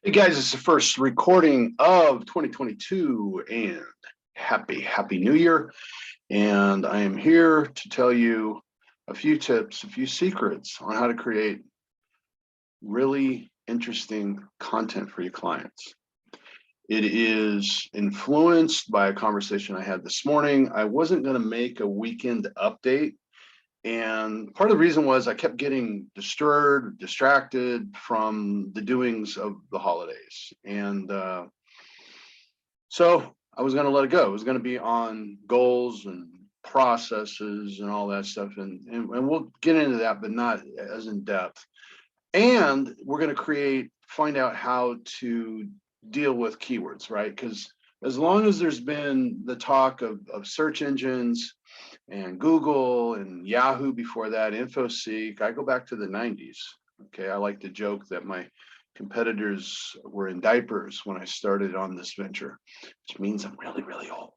Hey guys, it's the first recording of 2022 and happy new year. And I am here to tell you a few tips, a few secrets on how to create really interesting content for your clients. It is influenced by a conversation I had this morning. I wasn't going to make a weekend update. And part of the reason was I kept getting distracted from the doings of the holidays. And so I was going to let it go. It was going to be on goals and processes and all that stuff. And we'll get into that, but not as in depth. And we're going to find out how to deal with keywords, right? Because as long as there's been the talk of search engines and Google and Yahoo before that, InfoSeek, I go back to the 90s. Okay, I like to joke that my competitors were in diapers when I started on this venture, which means I'm really old.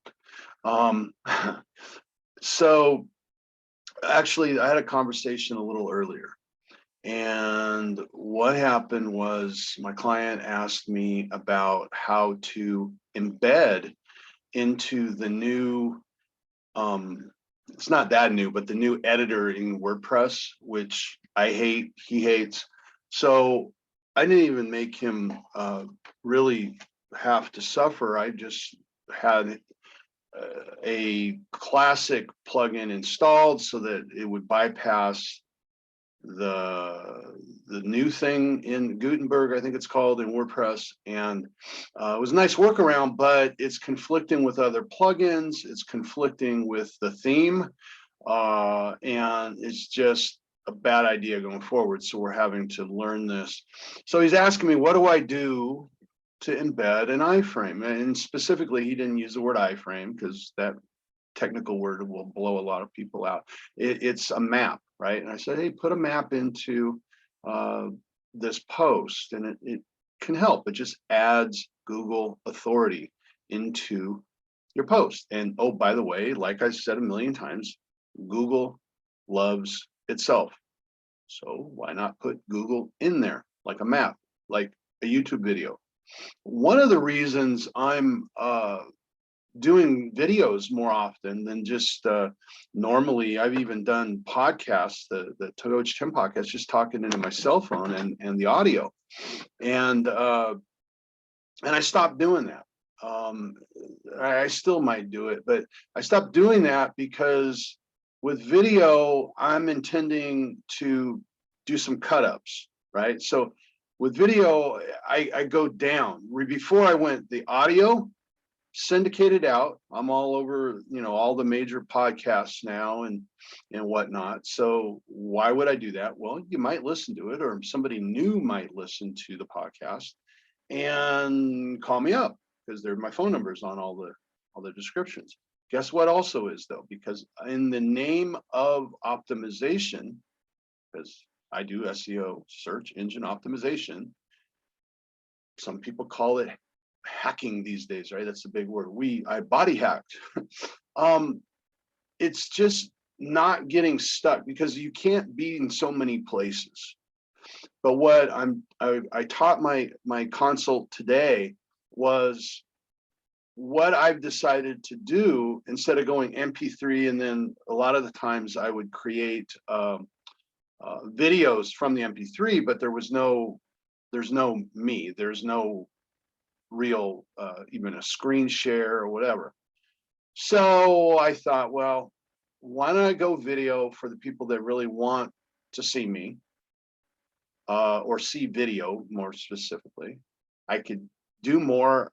So actually, I had a conversation a little earlier. And what happened was my client asked me about how to embed into the new, it's not that new, but the new editor in WordPress, which I hate, he hates. So I didn't even make him really have to suffer. I just had a classic plugin installed so that it would bypass the new thing in Gutenberg, I think it's called, in WordPress. And it was a nice workaround, but it's conflicting with other plugins. It's conflicting with the theme. And it's just a bad idea going forward. So we're having to learn this. So he's asking me, what do I do to embed an iframe? And specifically, he didn't use the word iframe because that technical word will blow a lot of people out. It's a map, right? And I said, hey, put a map into this post, and it can help. It just adds Google authority into your post. And oh, by the way, like I said a million times, Google loves itself. So why not put Google in there, like a map, like a YouTube video? One of the reasons I'm doing videos more often than just normally, I've even done podcasts, the Coach 10 podcast, just talking into my cell phone and the audio. And I stopped doing that. I still might do it, but I stopped doing that because with video, I'm intending to do some cut-ups, right? So with video, I go down. Before I went the audio, syndicated out. I'm all over, all the major podcasts now and whatnot. So why would I do that? Well, you might listen to it, or somebody new might listen to the podcast and call me up because my phone numbers on all the descriptions. Guess what also is, though, because in the name of optimization, because I do SEO, search engine optimization, some people call it hacking these days, right? That's the big word. I body hacked. It's just not getting stuck because you can't be in so many places. But what I taught my consult today was what I've decided to do. Instead of going MP3, and then a lot of the times I would create videos from the MP3, but there's no me. There's no real even a screen share or whatever. So I thought, well, why don't I go video for the people that really want to see me or see video more specifically. I could do more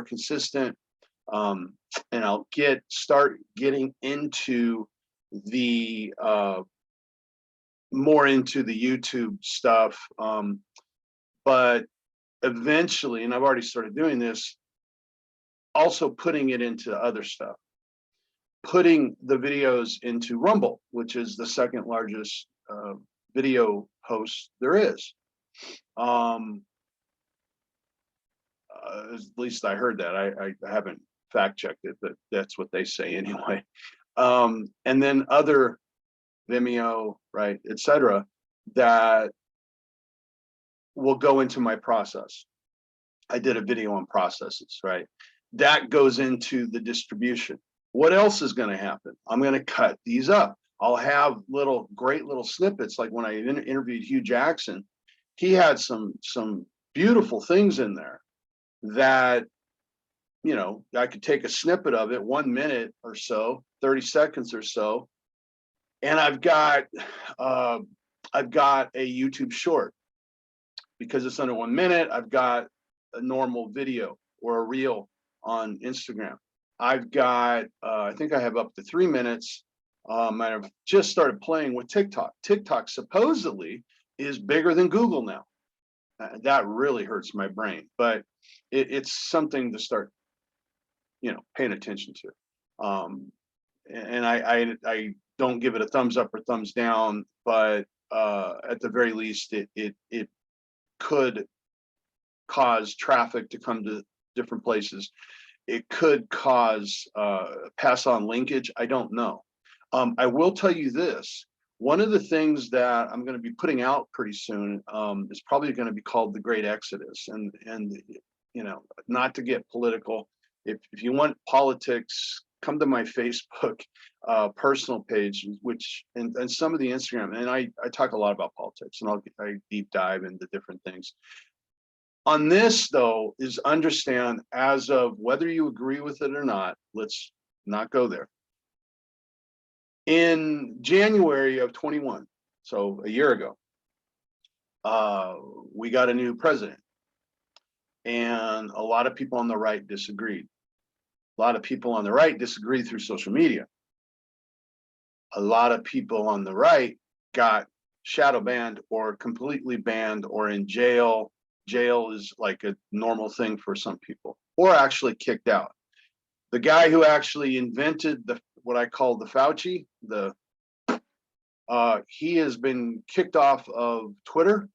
consistent, and I'll start getting into the more into the YouTube stuff, but eventually, and I've already started doing this, also putting it into other stuff, putting the videos into Rumble, which is the second largest video host there is. At least I heard that. I haven't fact checked it, but that's what they say anyway. And then other Vimeo, right, etc., that will go into my process. I did a video on processes, right? That goes into the distribution. What else is going to happen? I'm going to cut these up. I'll have great little snippets. Like when I interviewed Hugh Jackson, he had some beautiful things in there that, you know, I could take a snippet of it, 1 minute or so, 30 seconds or so. And I've got a YouTube short because it's under 1 minute. I've got a normal video or a reel on Instagram. I've got, I think I have up to 3 minutes. I've just started playing with TikTok. TikTok supposedly is bigger than Google now. That really hurts my brain, but it's something to start, you know, paying attention to. And I don't give it a thumbs up or thumbs down, but at the very least, it could cause traffic to come to different places. It could cause pass on linkage. I don't know. I will tell you this. One of the things that I'm going to be putting out pretty soon is probably going to be called the Great Exodus. And you know, not to get political, if you want politics, come to my Facebook personal page, which and some of the Instagram, and I talk a lot about politics, and I deep dive into different things. On this, though, is understand as of whether you agree with it or not. Let's not go there. In January of 21, so a year ago, we got a new president, and a lot of people on the right disagreed. A lot of people on the right disagreed through social media. A lot of people on the right got shadow banned or completely banned or in jail. Jail is like a normal thing for some people, or actually kicked out. The guy who actually invented what I call the Fauci, he has been kicked off of Twitter.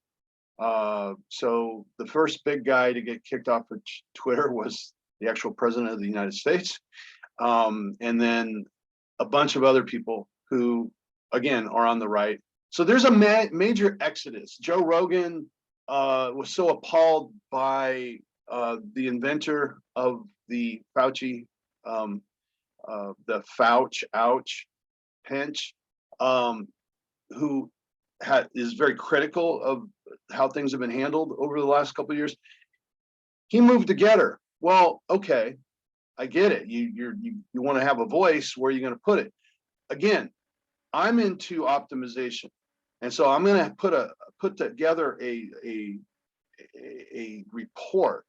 So the first big guy to get kicked off of Twitter was the actual president of the United States. And then a bunch of other people who, again, are on the right. So there's a major exodus. Joe Rogan was so appalled by the inventor of the Fauci, the ouch, pinch, who is very critical of how things have been handled over the last couple of years. He moved to Getter. Well, okay, I get it. You want to have a voice. Where are you going to put it? Again, I'm into optimization, and so I'm going to put together a report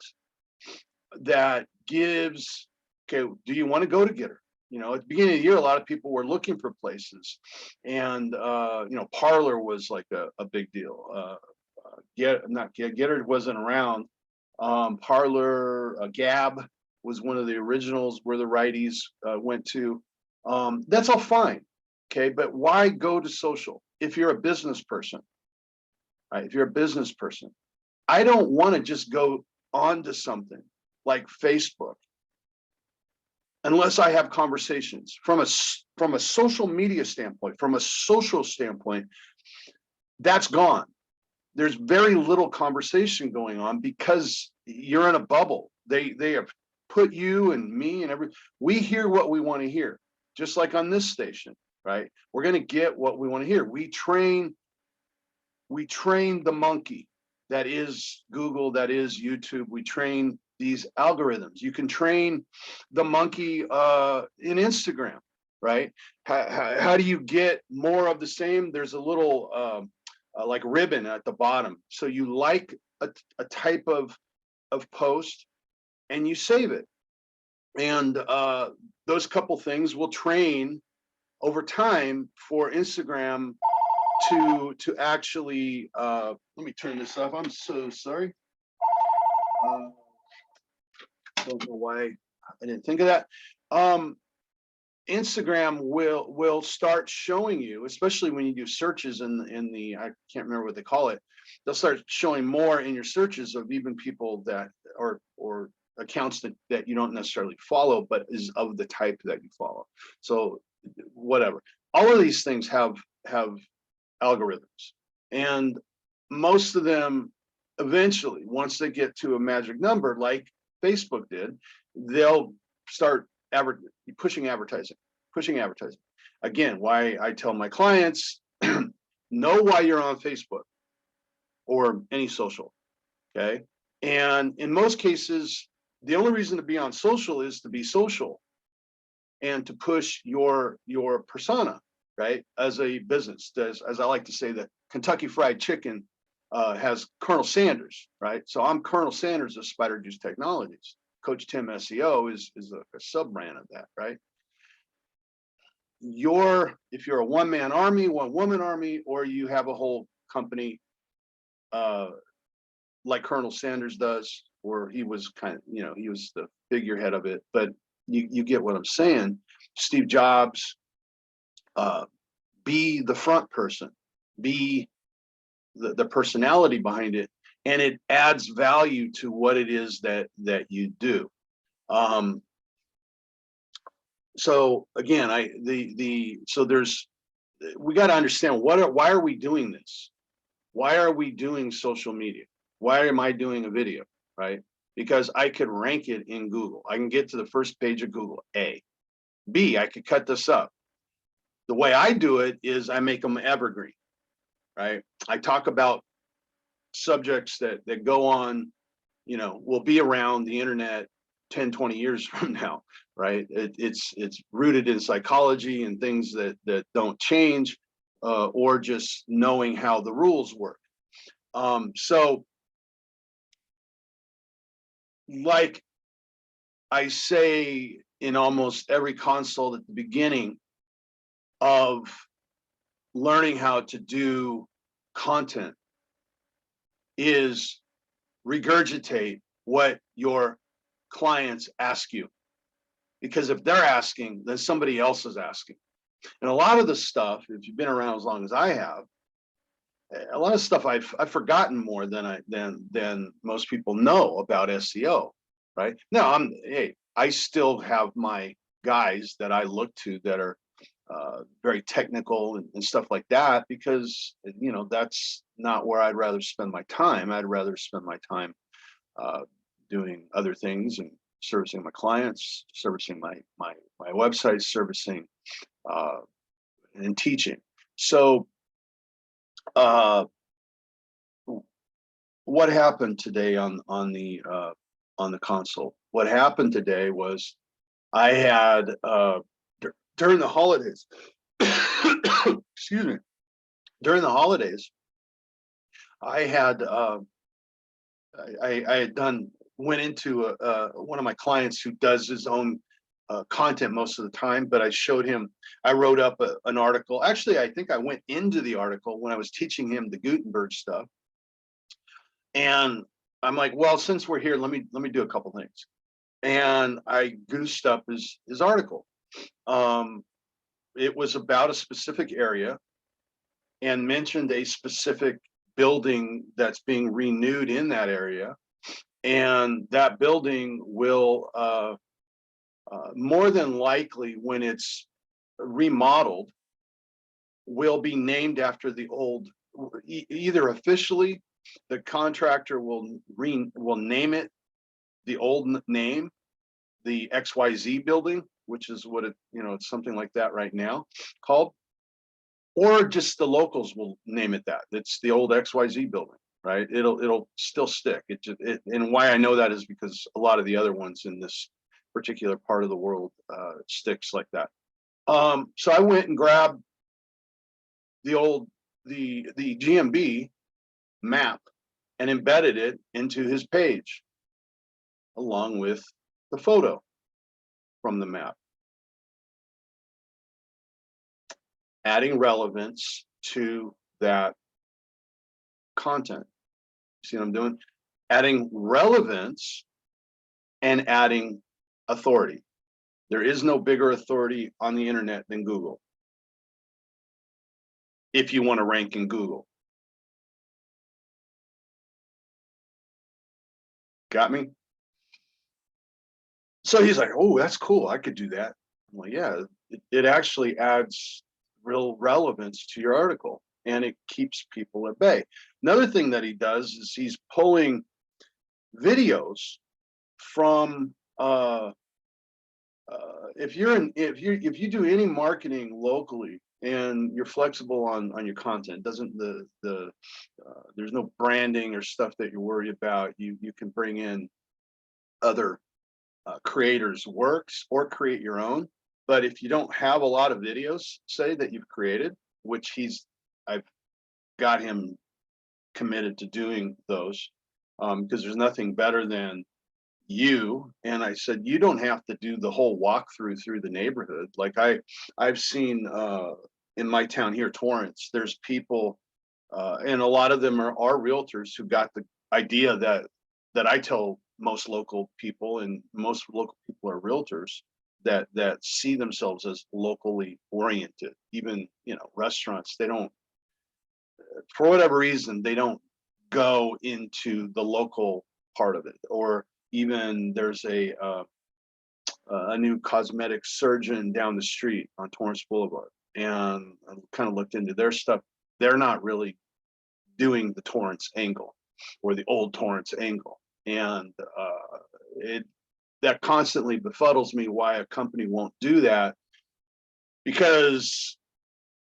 that gives, okay, do you want to go to Getter? You know, at the beginning of the year, a lot of people were looking for places, and you know, Parler was like a big deal. Getter wasn't around. Parler, Gab was one of the originals where the righties went to. That's all fine, okay, but why go to social if you're a business person? Right? If you're a business person, I don't want to just go onto something like Facebook unless I have conversations from a social media standpoint, from a social standpoint. That's gone. There's very little conversation going on because you're in a bubble. They have put you and me and we hear what we want to hear, just like on this station, right? We're going to get what we want to hear. We train the monkey that is Google, that is YouTube. We train these algorithms. You can train the monkey in Instagram, right? How do you get more of the same? There's a little like ribbon at the bottom. So you like a type of post and you save it. And those couple things will train over time for Instagram to actually, let me turn this off. I'm so sorry. Don't know why I didn't think of that. Instagram will start showing you, especially when you do searches in the, I can't remember what they call it. They'll start showing more in your searches of even people that or accounts that you don't necessarily follow, but is of the type that you follow. So whatever. All of these things have algorithms, and most of them eventually, once they get to a magic number, like Facebook did, they'll start pushing advertising. Again, why I tell my clients, know why you're on Facebook or any social, okay? And in most cases, the only reason to be on social is to be social and to push your persona, right? As a business, as I like to say, that Kentucky Fried Chicken has Colonel Sanders, right? So I'm Colonel Sanders of Spider Juice Technologies. Coach Tim SEO is a sub brand of that, right? If you're a one-man army, one-woman army, or you have a whole company like Colonel Sanders does, or he was kind of, he was the figurehead of it, but you get what I'm saying. Steve Jobs, be the front person, be the personality behind it, and it adds value to what it is that you do. So again, we got to understand why are we doing this? Why are we doing social media? Why am I doing a video, right? Because I could rank it in Google. I can get to the first page of Google, A. B, I could cut this up. The way I do it is I make them evergreen, right? I talk about subjects that go on, will be around the internet 10, 20 years from now, right? It's rooted in psychology and things that don't change, or just knowing how the rules work. So like I say in almost every consult at the beginning of learning how to do content is regurgitate what your clients ask you. Because if they're asking, then somebody else is asking. And a lot of the stuff, if you've been around as long as I have, a lot of stuff I've forgotten more than most people know about SEO, right? Now I still have my guys that I look to that are very technical and stuff like that, because that's not where I'd rather spend my time. I'd rather spend my time doing other things and servicing my clients, servicing my website, servicing and teaching. So what happened today on the console? What happened today was I had during the holidays, excuse me, during the holidays, I had went into one of my clients who does his own content most of the time, but I showed him, I wrote up an article. Actually, I think I went into the article when I was teaching him the Gutenberg stuff. And I'm like, well, since we're here, let me do a couple things. And I goosed up his article. It was about a specific area and mentioned a specific building that's being renewed in that area. And that building will more than likely, when it's remodeled, will be named after the old, either officially, the contractor will name it the old name, the XYZ building, which is what it's something like that right now called, or just the locals will name it that. It's the old XYZ building, right? It'll still stick. And why I know that is because a lot of the other ones in this particular part of the world sticks like that. So I went and grabbed the GMB map and embedded it into his page along with the photo from the map, adding relevance to that content. See what I'm doing? Adding relevance and adding authority. There is no bigger authority on the internet than Google, if you want to rank in Google. Got me? So he's like, oh, that's cool, I could do that. I'm like, yeah, it actually adds real relevance to your article. and it keeps people at bay. Another thing that he does is he's pulling videos from if you do any marketing locally and you're flexible on your content, doesn't there's no branding or stuff that you worry about. You can bring in other creators' works or create your own. But if you don't have a lot of videos, say, that you've created, which I've got him committed to doing those, because there's nothing better than you. And I said, you don't have to do the whole walkthrough through the neighborhood. Like I've seen in my town here, Torrance, there's people, and a lot of them are realtors who got the idea that I tell most local people, and most local people are realtors that see themselves as locally oriented. Even, restaurants, they don't, for whatever reason, they don't go into the local part of it. Or even there's a new cosmetic surgeon down the street on Torrance Boulevard, and I kind of looked into their stuff. They're not really doing the Torrance angle or the old Torrance angle, and that constantly befuddles me why a company won't do that. Because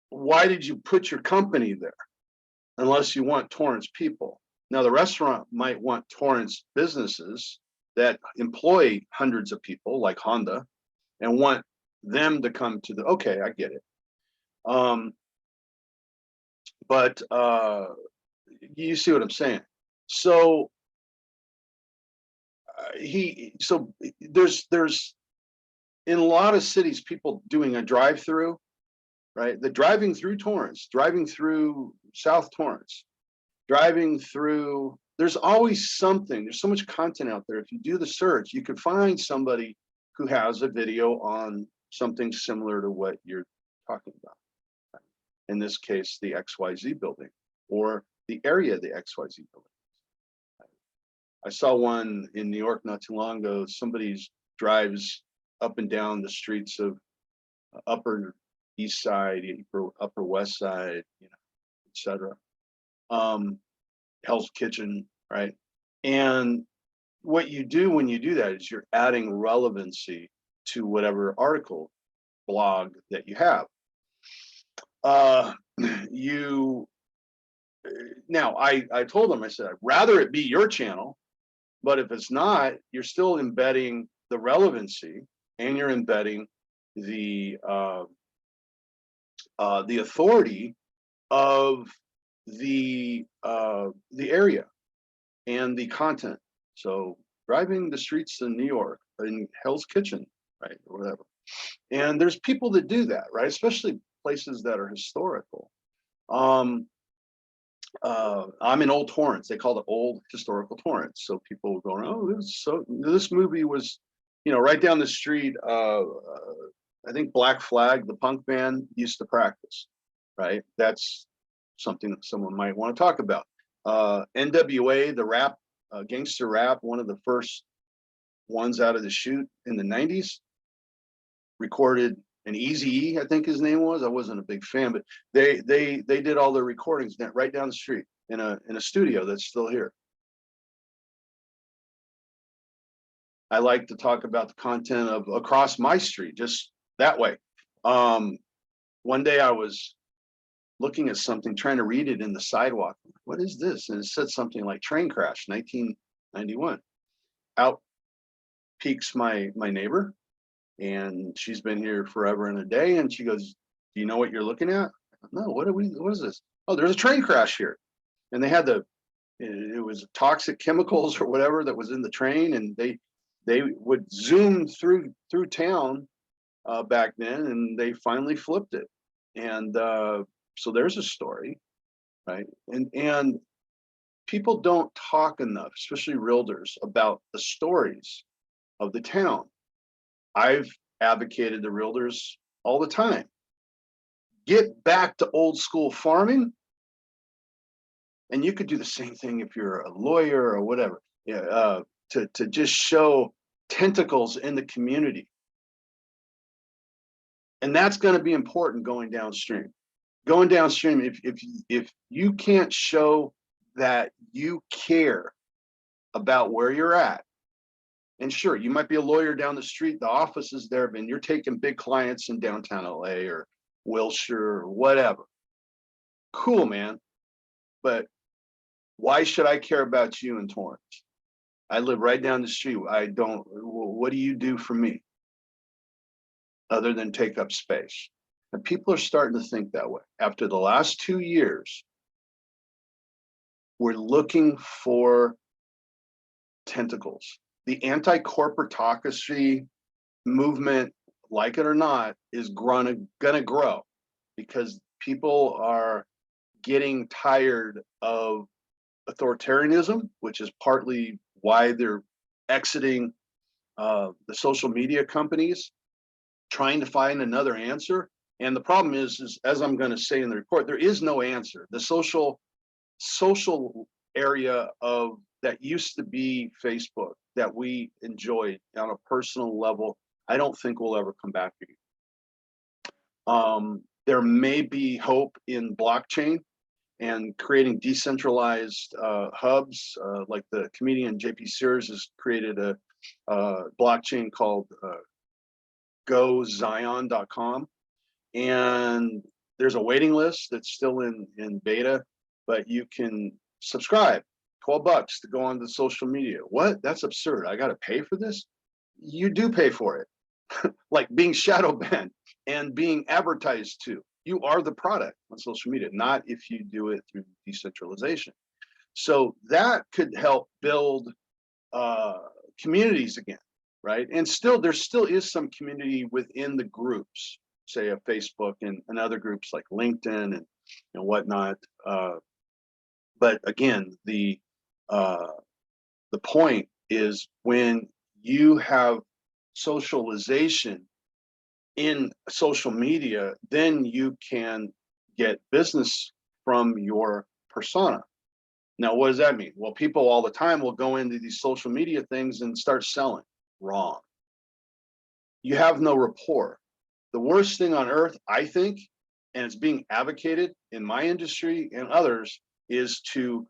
why did you put your company there unless you want Torrance people? Now, the restaurant might want Torrance businesses that employ hundreds of people, like Honda, and want them to come to okay, I get it. But you see what I'm saying? So there's in a lot of cities, people doing a drive-through, right? The driving through Torrance, driving through South Torrance, driving through, there's always something. There's so much content out there. If you do the search, you can find somebody who has a video on something similar to what you're talking about. In this case, the XYZ building, or the area of the XYZ building. I saw one in New York not too long ago. Somebody drives up and down the streets of Upper East Side, Upper West Side, etc. Hell's Kitchen, right? And what you do when you do that is you're adding relevancy to whatever article, blog that you have. Now I told them, I said, I'd rather it be your channel, but if it's not, you're still embedding the relevancy, and you're embedding the authority of the area and the content. So driving the streets in New York, in Hell's Kitchen, right, or whatever. And there's people that do that, right? Especially places that are historical. I'm in Old Torrance. They call it Old Historical Torrance. So people will go, oh, this movie was, right down the street. I think Black Flag, the punk band, used to practice, right? That's something that someone might want to talk about. NWA, the rap, gangster rap, one of the first ones out of the chute in the 90s, recorded an Eazy-E, I think his name was. I wasn't a big fan, but they did all their recordings right down the street in a studio that's still here. I like to talk about the content of across my street, just that way. One day I was looking at something, trying to read it in the sidewalk. What is this? And it said something like train crash, 1991. Out peeks my neighbor, and she's been here forever and a day. And she goes, do you know what you're looking at? No, what is this? Oh, there's a train crash here. And they had it was toxic chemicals or whatever that was in the train. And they would zoom through town back then, and they finally flipped it. And so there's a story, right? And people don't talk enough, especially realtors, about the stories of the town. I've advocated to realtors all the time, get back to old school farming. And you could do the same thing if you're a lawyer or whatever, to just show tentacles in the community. And that's going to be important going downstream. going downstream, if you can't show that you care about where you're at, and sure, you might be a lawyer down the street, the office is there, and you're taking big clients in downtown LA or Wilshire or whatever. Cool, man. But why should I care about you in Torrance? I live right down the street. I don't, what do you do for me other than take up space? And people are starting to think that way. After the last 2 years, we're looking for tentacles. The anti-corporatocracy movement, like it or not, is gonna grow because people are getting tired of authoritarianism, which is partly why they're exiting the social media companies, trying to find another answer. And the problem is as I'm going to say in the report, there is no answer. The social area of that used to be Facebook that we enjoyed on a personal level, I don't think will ever come back again. There may be hope in blockchain and creating decentralized hubs, like the comedian JP Sears has created a blockchain called gozion.com. And there's a waiting list that's still in beta, but you can subscribe, $12 to go on the social media. What? That's absurd. I got to pay for this? You do pay for it. Like being shadow banned and being advertised to. You are the product on social media, not if you do it through decentralization. So that could help build communities again, right? And still, there still is some community within the groups, say a Facebook and other groups like LinkedIn and whatnot. But again, the point is when you have socialization in social media, then you can get business from your persona. Now, what does that mean? Well, people all the time will go into these social media things and start selling. Wrong. You have no rapport. The worst thing on earth, I think, and it's being advocated in my industry and others, is to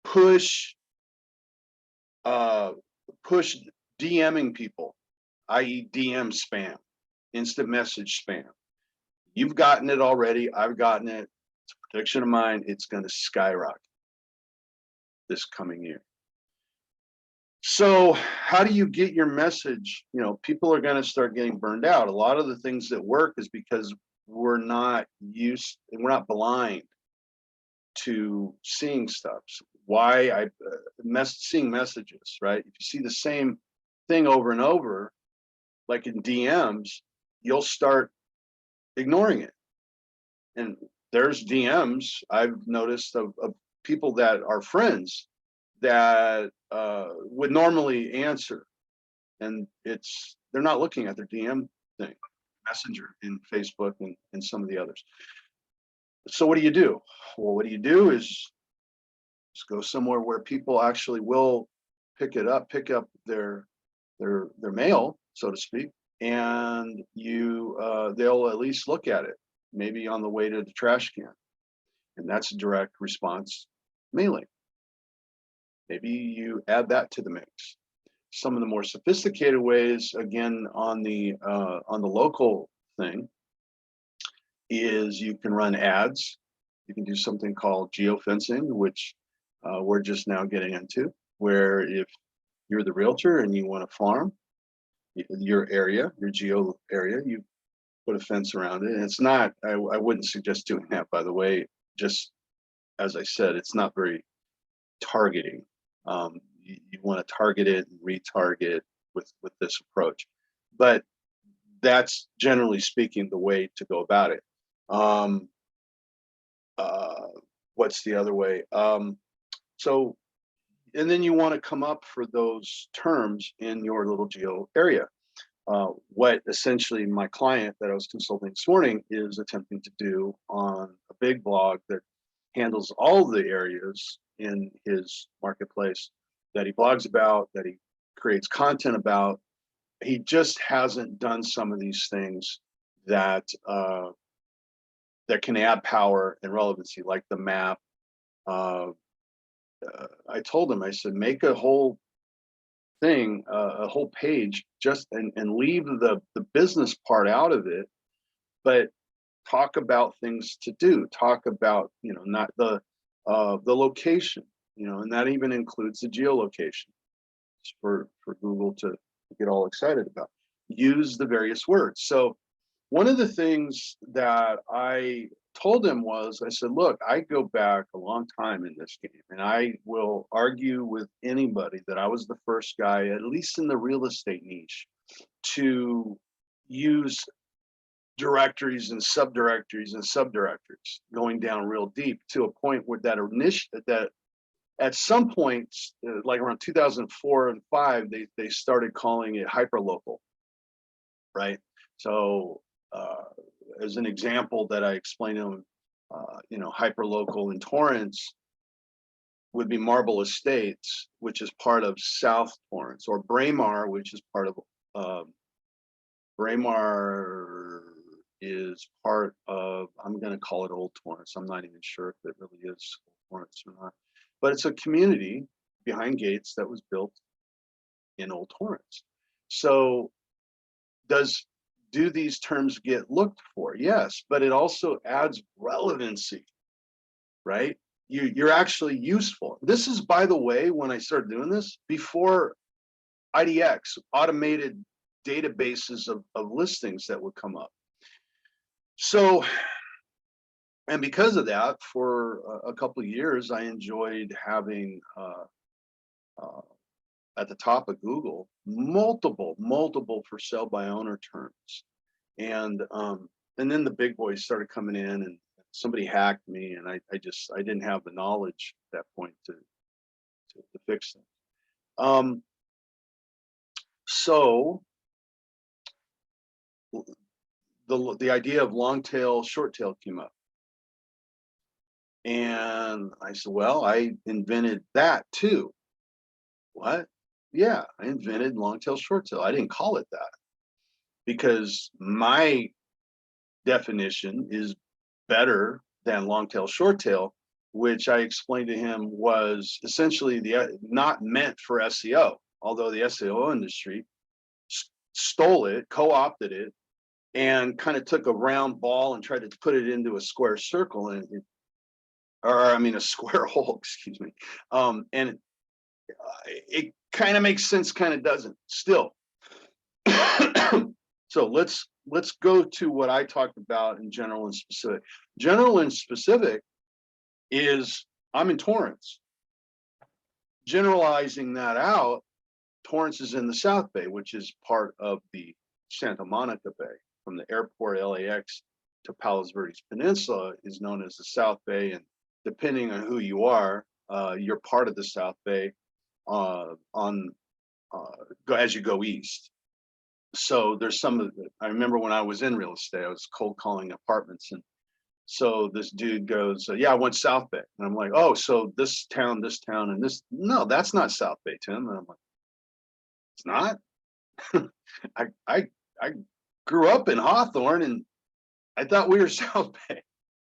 push DMing people, i.e. DM spam, instant message spam. You've gotten it already. I've gotten it. It's a prediction of mine. It's going to skyrocket this coming year. So how do you get your message? People are going to start getting burned out. A lot of the things that work is because we're not blind to seeing stuff. Why seeing messages, right? If you see the same thing over and over, like in DMs, you'll start ignoring it. And there's DMs I've noticed of people that are friends that would normally answer, and they're not looking at their DM thing, Messenger in Facebook and some of the others. So what do you do? Well, what you do is just go somewhere where people actually will pick up their mail, so to speak, and they'll at least look at it, maybe on the way to the trash can. And that's a direct response mailing. Maybe you add that to the mix. Some of the more sophisticated ways, again, on the local thing, is you can run ads. You can do something called geofencing, which we're just now getting into, where if you're the realtor and you want to farm your area, your geo area, you put a fence around it. And it's not, I wouldn't suggest doing that, by the way. Just as I said, it's not very targeting. You want to target it and retarget with this approach, but that's generally speaking the way to go about it. What's the other way? So, and then you want to come up for those terms in your little geo area. What essentially my client that I was consulting this morning is attempting to do on a big blog that handles all the areas in his marketplace that he blogs about, that he creates content about. He just hasn't done some of these things that that can add power and relevancy, like the map. I told him, I said, make a whole thing, a whole page, just and leave the business part out of it, but talk about things to do. Talk about, not the location, and that even includes the geolocation for Google to get all excited about. Use the various words. So one of the things that I told him was, I said, look, I go back a long time in this game, and I will argue with anybody that I was the first guy, at least in the real estate niche, to use directories and subdirectories and subdirectories, going down real deep to a point where that at some point, like around 2004 and 5, they started calling it hyperlocal, right? So as an example that I explained to him, hyperlocal in Torrance would be Marble Estates, which is part of South Torrance, or Braemar, which is part of Braemar is part of, I'm going to call it Old Torrance. I'm not even sure if it really is Old Torrance or not, but it's a community behind gates that was built in Old Torrance. So do these terms get looked for? Yes, but it also adds relevancy, right? You're actually useful. This is, by the way, when I started doing this, before IDX, automated databases of listings that would come up. So, and because of that, for a couple of years, I enjoyed having at the top of Google multiple for sale by owner terms, and then the big boys started coming in, and somebody hacked me, and I didn't have the knowledge at that point to fix them. So the idea of long tail, short tail came up. And I said, well, I invented that too. What? Yeah, I invented long tail, short tail. I didn't call it that because my definition is better than long tail, short tail, which I explained to him was essentially not meant for SEO, although the SEO industry stole it, co-opted it, and kind of took a round ball and tried to put it into a square circle, and a square hole, excuse me. And it kind of makes sense, kind of doesn't still. So let's go to what I talked about in general and specific. General and specific is I'm in Torrance. Generalizing that out, Torrance is in the South Bay, which is part of the Santa Monica Bay. From the airport, LAX, to Palos Verdes Peninsula is known as the South Bay, and depending on who you are, you're part of the South Bay as you go east. So there's I remember when I was in real estate, I was cold calling apartments, and so this dude goes, yeah, I went South Bay. And I'm like, oh, so this town, and this, no, that's not South Bay, Tim. And I'm like, it's not? I grew up in Hawthorne, and I thought we were South Bay.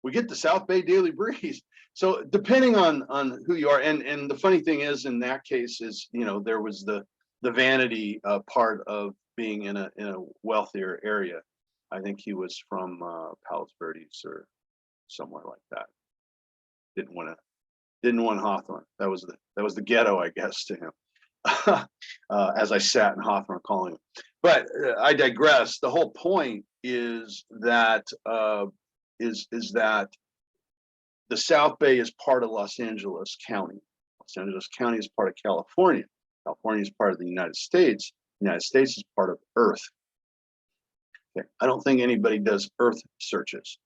We get the South Bay Daily Breeze. So depending on who you are, and the funny thing is, in that case is, there was the vanity part of being in a wealthier area. I think he was from Palos Verdes or somewhere like that. Didn't want Hawthorne. That was the ghetto, I guess, to him. As I sat in Hawthorne calling him. But I digress. The whole point is that that the South Bay is part of Los Angeles County. Los Angeles County is part of California. California is part of the United States. The United States is part of Earth. Okay. I don't think anybody does Earth searches,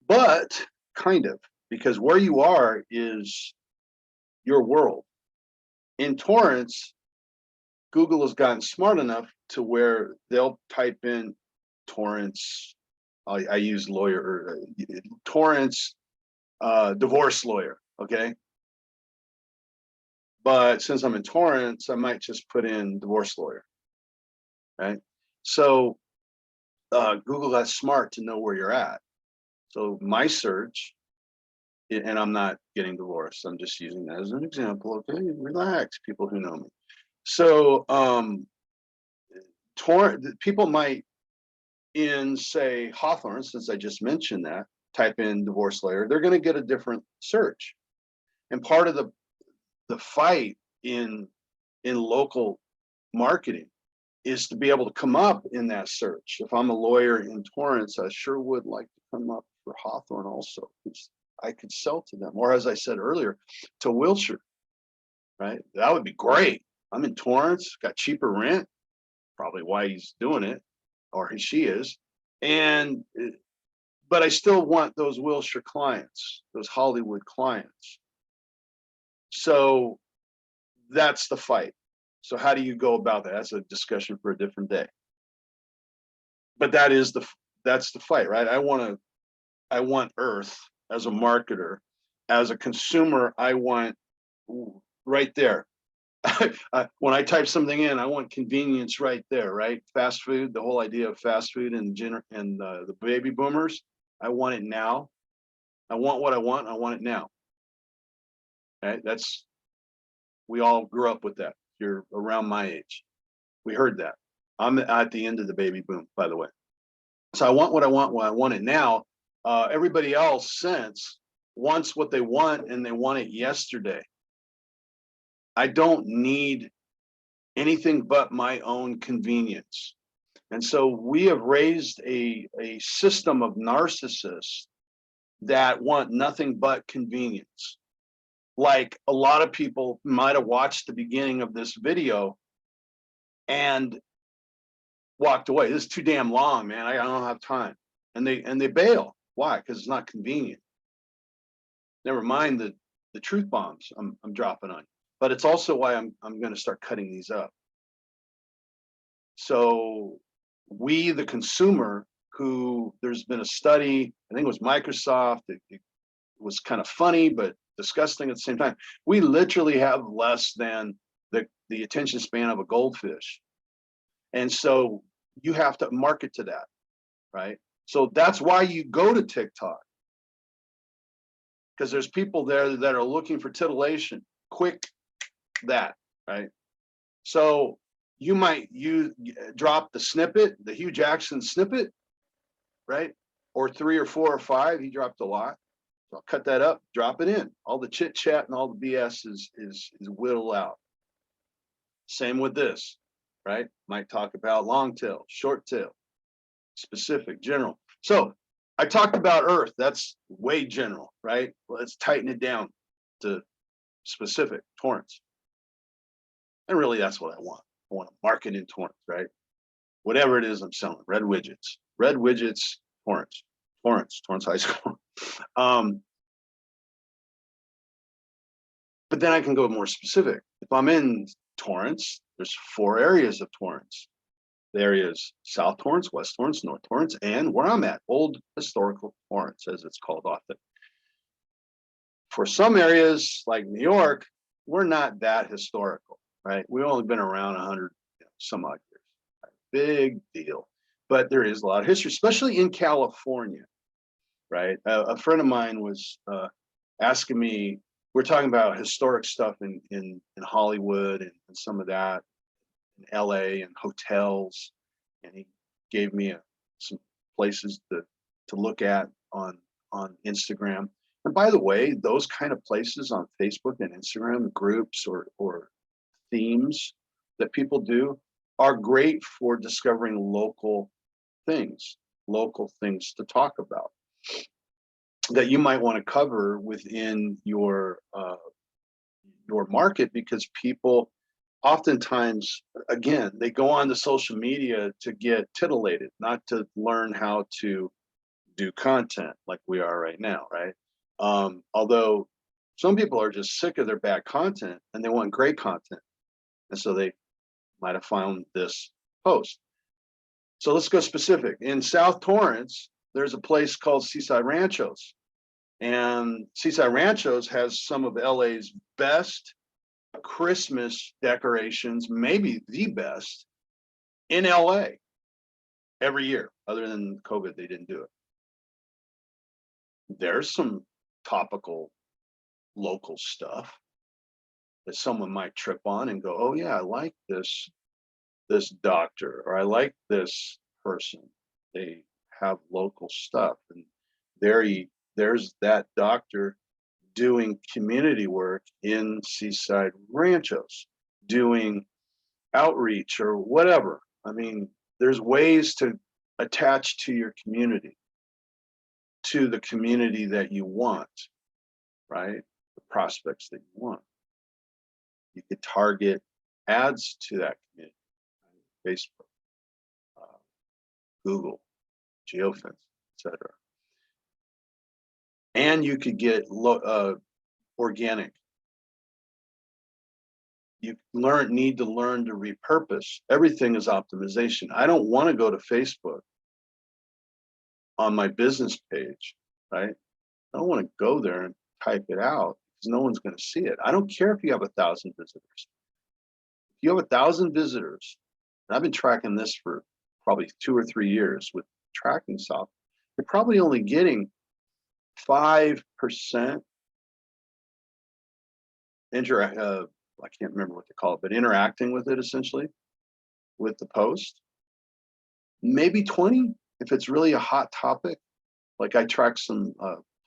but kind of, because where you are is your world. In Torrance, Google has gotten smart enough to where they'll type in Torrance. I use lawyer, Torrance divorce lawyer, okay? But since I'm in Torrance, I might just put in divorce lawyer, right? So Google got smart to know where you're at. So my search, and I'm not getting divorced, I'm just using that as an example. Okay, relax, people who know me. So people might, in say Hawthorne, since I just mentioned that, type in divorce lawyer, they're going to get a different search. And part of the fight in local marketing is to be able to come up in that search. If I'm a lawyer in Torrance, I sure would like to come up for Hawthorne also, which I could sell to them. Or as I said earlier, to Wilshire, right? That would be great. I'm in Torrance, got cheaper rent, probably why he's doing it, or she is. And but I still want those Wilshire clients, those Hollywood clients. So that's the fight. So how do you go about that? That's a discussion for a different day. But that's the fight, right? I want earth as a marketer. As a consumer, I want right there. When I type something in, I want convenience right there, right? Fast food, the whole idea of fast food and the baby boomers, I want it now. I want what I want it now. Right? We all grew up with that. You're around my age. We heard that. I'm at the end of the baby boom, by the way. So I want what I want it now. Everybody else since wants what they want, and they want it yesterday. I don't need anything but my own convenience. And so we have raised a system of narcissists that want nothing but convenience. Like a lot of people might have watched the beginning of this video and walked away. This is too damn long, man. I don't have time. And they bail. Why? Because it's not convenient. Never mind the truth bombs I'm dropping on you. But it's also why I'm going to start cutting these up. So we, the consumer, who there's been a study, I think it was Microsoft, it was kind of funny, but disgusting at the same time. We literally have less than the attention span of a goldfish. And so you have to market to that, right? So that's why you go to TikTok. Because there's people there that are looking for titillation, quick that, right? So you might drop the snippet, the Hugh Jackson snippet, right? Or 3 or 4 or 5, he dropped a lot. So I'll cut that up, drop it in. All the chit chat and all the BS is whittled out. Same with this, right? Might talk about long tail, short tail, specific, general. So I talked about Earth. That's way general, right? Let's tighten it down to specific, Torrance. And really, that's what I want. I want to market in Torrance, right? Whatever it is I'm selling, red widgets, Torrance High School. But then I can go more specific. If I'm in Torrance, there's 4 areas of Torrance. The areas South Torrance, West Torrance, North Torrance, and where I'm at, Old Historical Torrance, as it's called often. For some areas like New York, we're not that historical, right? We've only been around 100 some odd years. Big deal. But there is a lot of history, especially in California, right? A friend of mine was asking me, we're talking about historic stuff in Hollywood and some of that, in LA and hotels. And he gave me some places to look at on Instagram. And by the way, those kind of places on Facebook and Instagram, groups or themes that people do, are great for discovering local things to talk about that you might want to cover within your market, because people oftentimes, again, they go on to social media to get titillated, not to learn how to do content like we are right now, right? Although some people are just sick of their bad content and they want great content. And so they might have found this post. So let's go specific. In South Torrance, there's a place called Seaside Ranchos. And Seaside Ranchos has some of LA's best Christmas decorations, maybe the best in LA every year. Other than COVID, they didn't do it. there's some topical local stuff that someone might trip on and go, oh yeah, I like this doctor, or I like this person. They have local stuff. And there's that doctor doing community work in Seaside Ranchos, doing outreach or whatever. I mean, there's ways to attach to your community, to the community that you want, right? The prospects that you want. You could target ads to that community, Facebook, Google, geofence, etc. And you could get organic. You need to learn to repurpose. Everything is optimization. I don't want to go to Facebook on my business page, right? I don't want to go there and type it out because no one's going to see it. I don't care if you have 1,000 visitors. If you have 1,000 visitors, and I've been tracking this for probably 2 or 3 years with tracking software, you're probably only getting 5% I can't remember what they call it, but interacting with it essentially, with the post. Maybe 20 if it's really a hot topic. Like I track some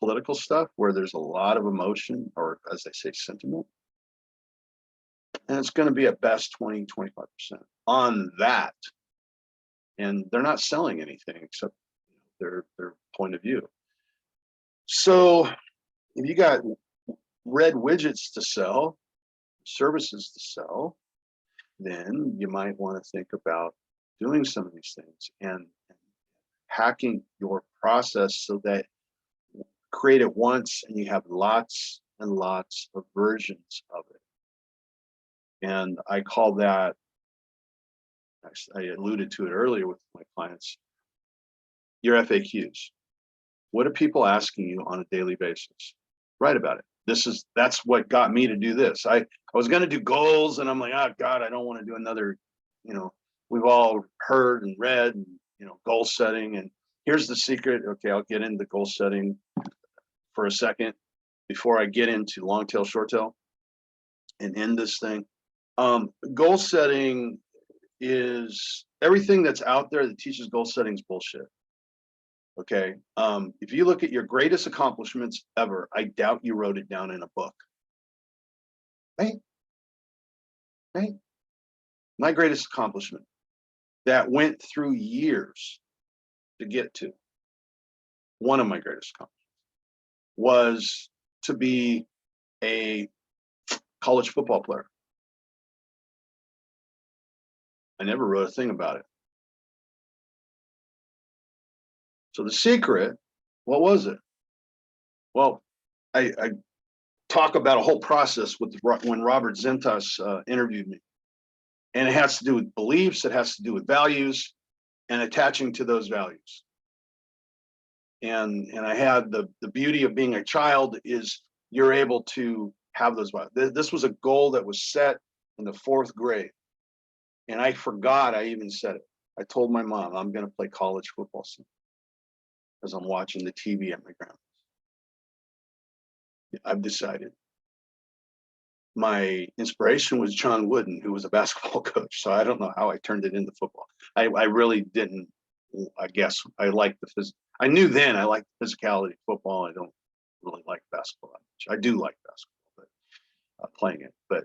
political stuff where there's a lot of emotion, or as they say, sentiment. And it's going to be at best 20, 25% on that. And they're not selling anything except their point of view. So if you got red widgets to sell, services to sell, then you might want to think about doing some of these things and hacking your process so that create it once and you have lots and lots of versions of it. And I call that, I alluded to it earlier with my clients, your FAQs. What are people asking you on a daily basis? Write about it. That's what got me to do this. I was going to do goals and I'm like, oh God, I don't want to do another, we've all heard and read, and, goal setting. And here's the secret. Okay, I'll get into goal setting for a second before I get into long tail, short tail and end this thing. Goal setting is everything that's out there that teaches goal setting is bullshit. Okay. If you look at your greatest accomplishments ever, I doubt you wrote it down in a book. Right? My greatest accomplishment that went through years to get to, one of my greatest accomplishments was to be a college football player. I never wrote a thing about it. So the secret, what was it? Well, I talk about a whole process when Robert Zentas interviewed me. And it has to do with beliefs, it has to do with values and attaching to those values. And I had the beauty of being a child is you're able to have those values. This was a goal that was set in the 4th grade. And I forgot I even said it. I told my mom, I'm going to play college football soon, as I'm watching the TV at my grandma's. I've decided. My inspiration was John Wooden, who was a basketball coach. So I don't know how I turned it into football. I really didn't. I guess I liked the physical. I knew then I liked the physicality of football. I don't really like basketball that much. I do like basketball, but playing it, but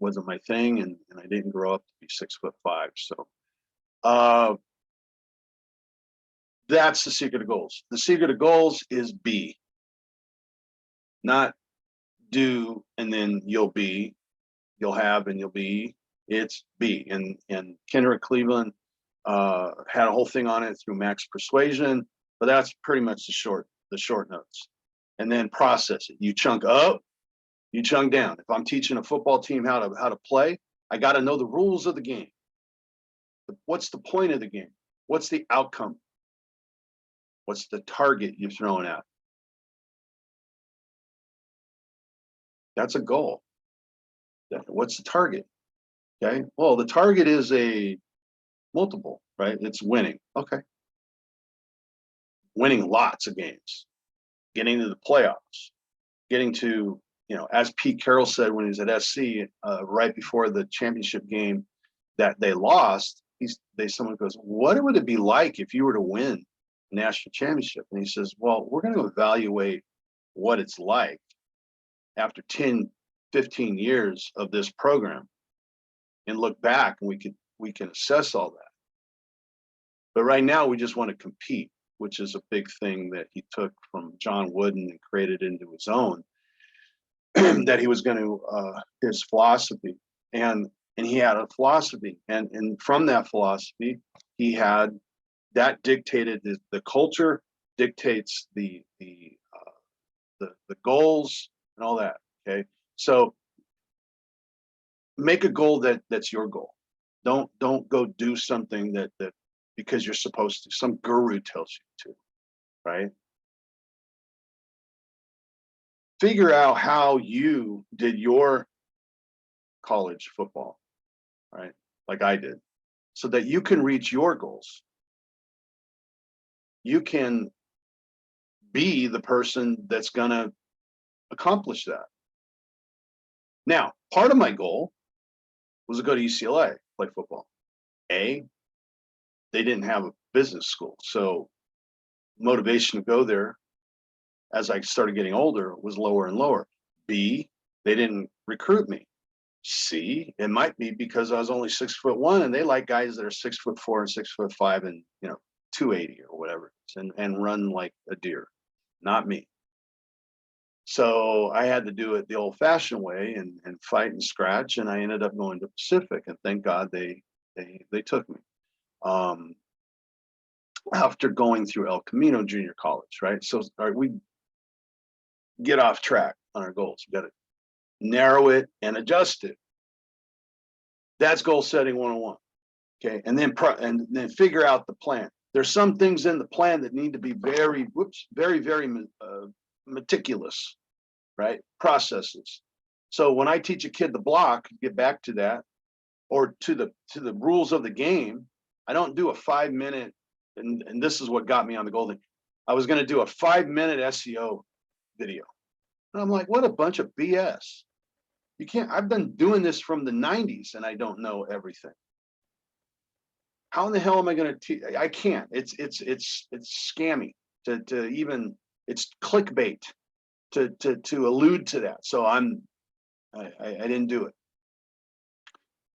wasn't my thing, and I didn't grow up to be 6'5". So that's the secret of goals. The secret of goals is be, not do and then you'll have and you'll be. It's be. And Kendrick Cleveland had a whole thing on it through Max Persuasion, but that's pretty much the short notes. And then process it. You chunk up, you chunk down. If I'm teaching a football team how to play, I got to know the rules of the game. What's the point of the game? What's the outcome? What's the target you're throwing at? That's a goal. What's the target? Okay. Well, the target is a multiple, right? It's winning. Okay. winning lots of games, getting to the playoffs, getting to, as Pete Carroll said when he was at SC, right before the championship game that they lost, someone goes, what would it be like if you were to win a national championship? And he says, well, we're going to evaluate what it's like after 10, 15 years of this program and look back, and we can assess all that. But right now we just want to compete, which is a big thing that he took from John Wooden and created into his own, that he was going to, his philosophy. And he had a philosophy, and from that philosophy, he had, that dictated the culture, dictates the goals and all that. Okay, so make a goal that's your goal. Don't go do something that because you're supposed to. Some guru tells you to, right? Figure out how you did your college football, right? Like I did, so that you can reach your goals. You can be the person that's going to accomplish that. Now, part of my goal was to go to UCLA, play football. They didn't have a business school, so motivation to go there as I started getting older was lower and lower. B, they didn't recruit me. C, it might be because I was only 6'1", and they like guys that are 6'4" and 6'5" and 280 or whatever, and run like a deer. Not me. So I had to do it the old-fashioned way and fight and scratch, and I ended up going to Pacific, and thank God they took me. After going through El Camino Junior College, right? So we get off track on our goals. We got to narrow it and adjust it. That's goal setting 101. Okay, and then figure out the plan. There's some things in the plan that need to be very meticulous, right? Processes. So when I teach a kid the block, get back to that, or to the rules of the game, I don't do a 5-minute, and this is what got me on the goal thing. I was going to do a 5-minute SEO video. And I'm like, what a bunch of BS. You can't, I've been doing this from the 90s and I don't know everything. How in the hell am I going to teach? I can't. It's scammy to even, it's clickbait to allude to that. So I didn't do it.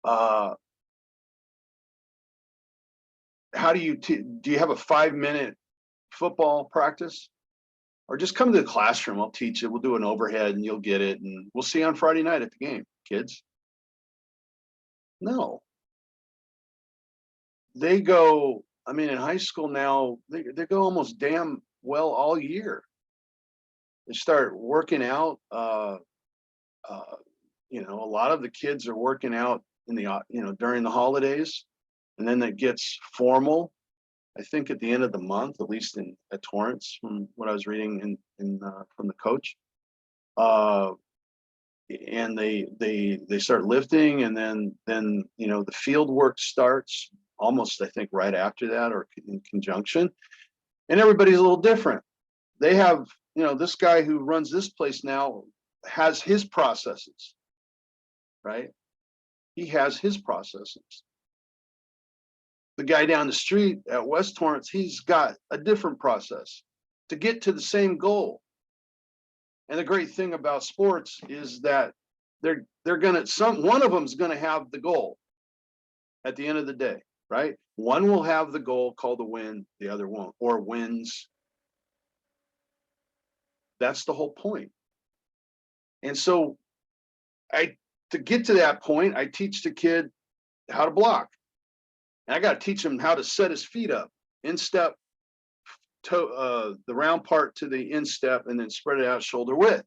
How do you have a 5-minute football practice? Or just come to the classroom, I'll teach it. We'll do an overhead and you'll get it. And we'll see you on Friday night at the game, kids. No. They go, I mean, in high school now, they go almost damn well all year. They start working out. A lot of the kids are working out in the, during the holidays. And then it gets formal, I think, at the end of the month, at least at Torrance, from what I was reading from the coach. And they start lifting, and then the field work starts almost, I think, right after that or in conjunction. And everybody's a little different. They have, this guy who runs this place now has his processes, right? He has his processes. The guy down the street at West Torrance, he's got a different process to get to the same goal. And the great thing about sports is that they're gonna, one of them's gonna have the goal at the end of the day, right? One will have the goal called the win, the other won't, or wins. That's the whole point. And so to get to that point, I teach the kid how to block. And I got to teach him how to set his feet up, instep, toe, the round part to the instep, and then spread it out shoulder width.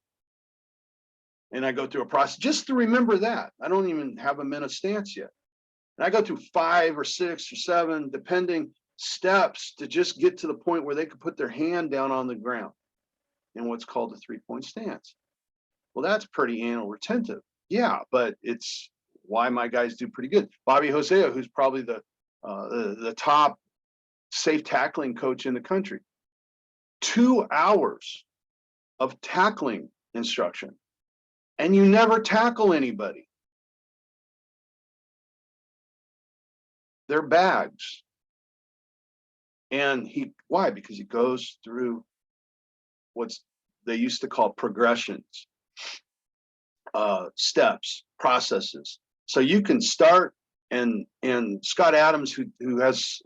And I go through a process just to remember that. I don't even have them in a stance yet. And I go through 5 or 6 or 7, depending, steps to just get to the point where they could put their hand down on the ground in what's called a 3-point stance. Well, that's pretty anal retentive. Yeah, but it's why my guys do pretty good. Bobby Hosea, who's probably the top safe tackling coach in the country. 2 hours of tackling instruction, and you never tackle anybody. They're bags. And why? Because he goes through what's they used to call progressions, steps, processes. So you can start, and Scott Adams, who has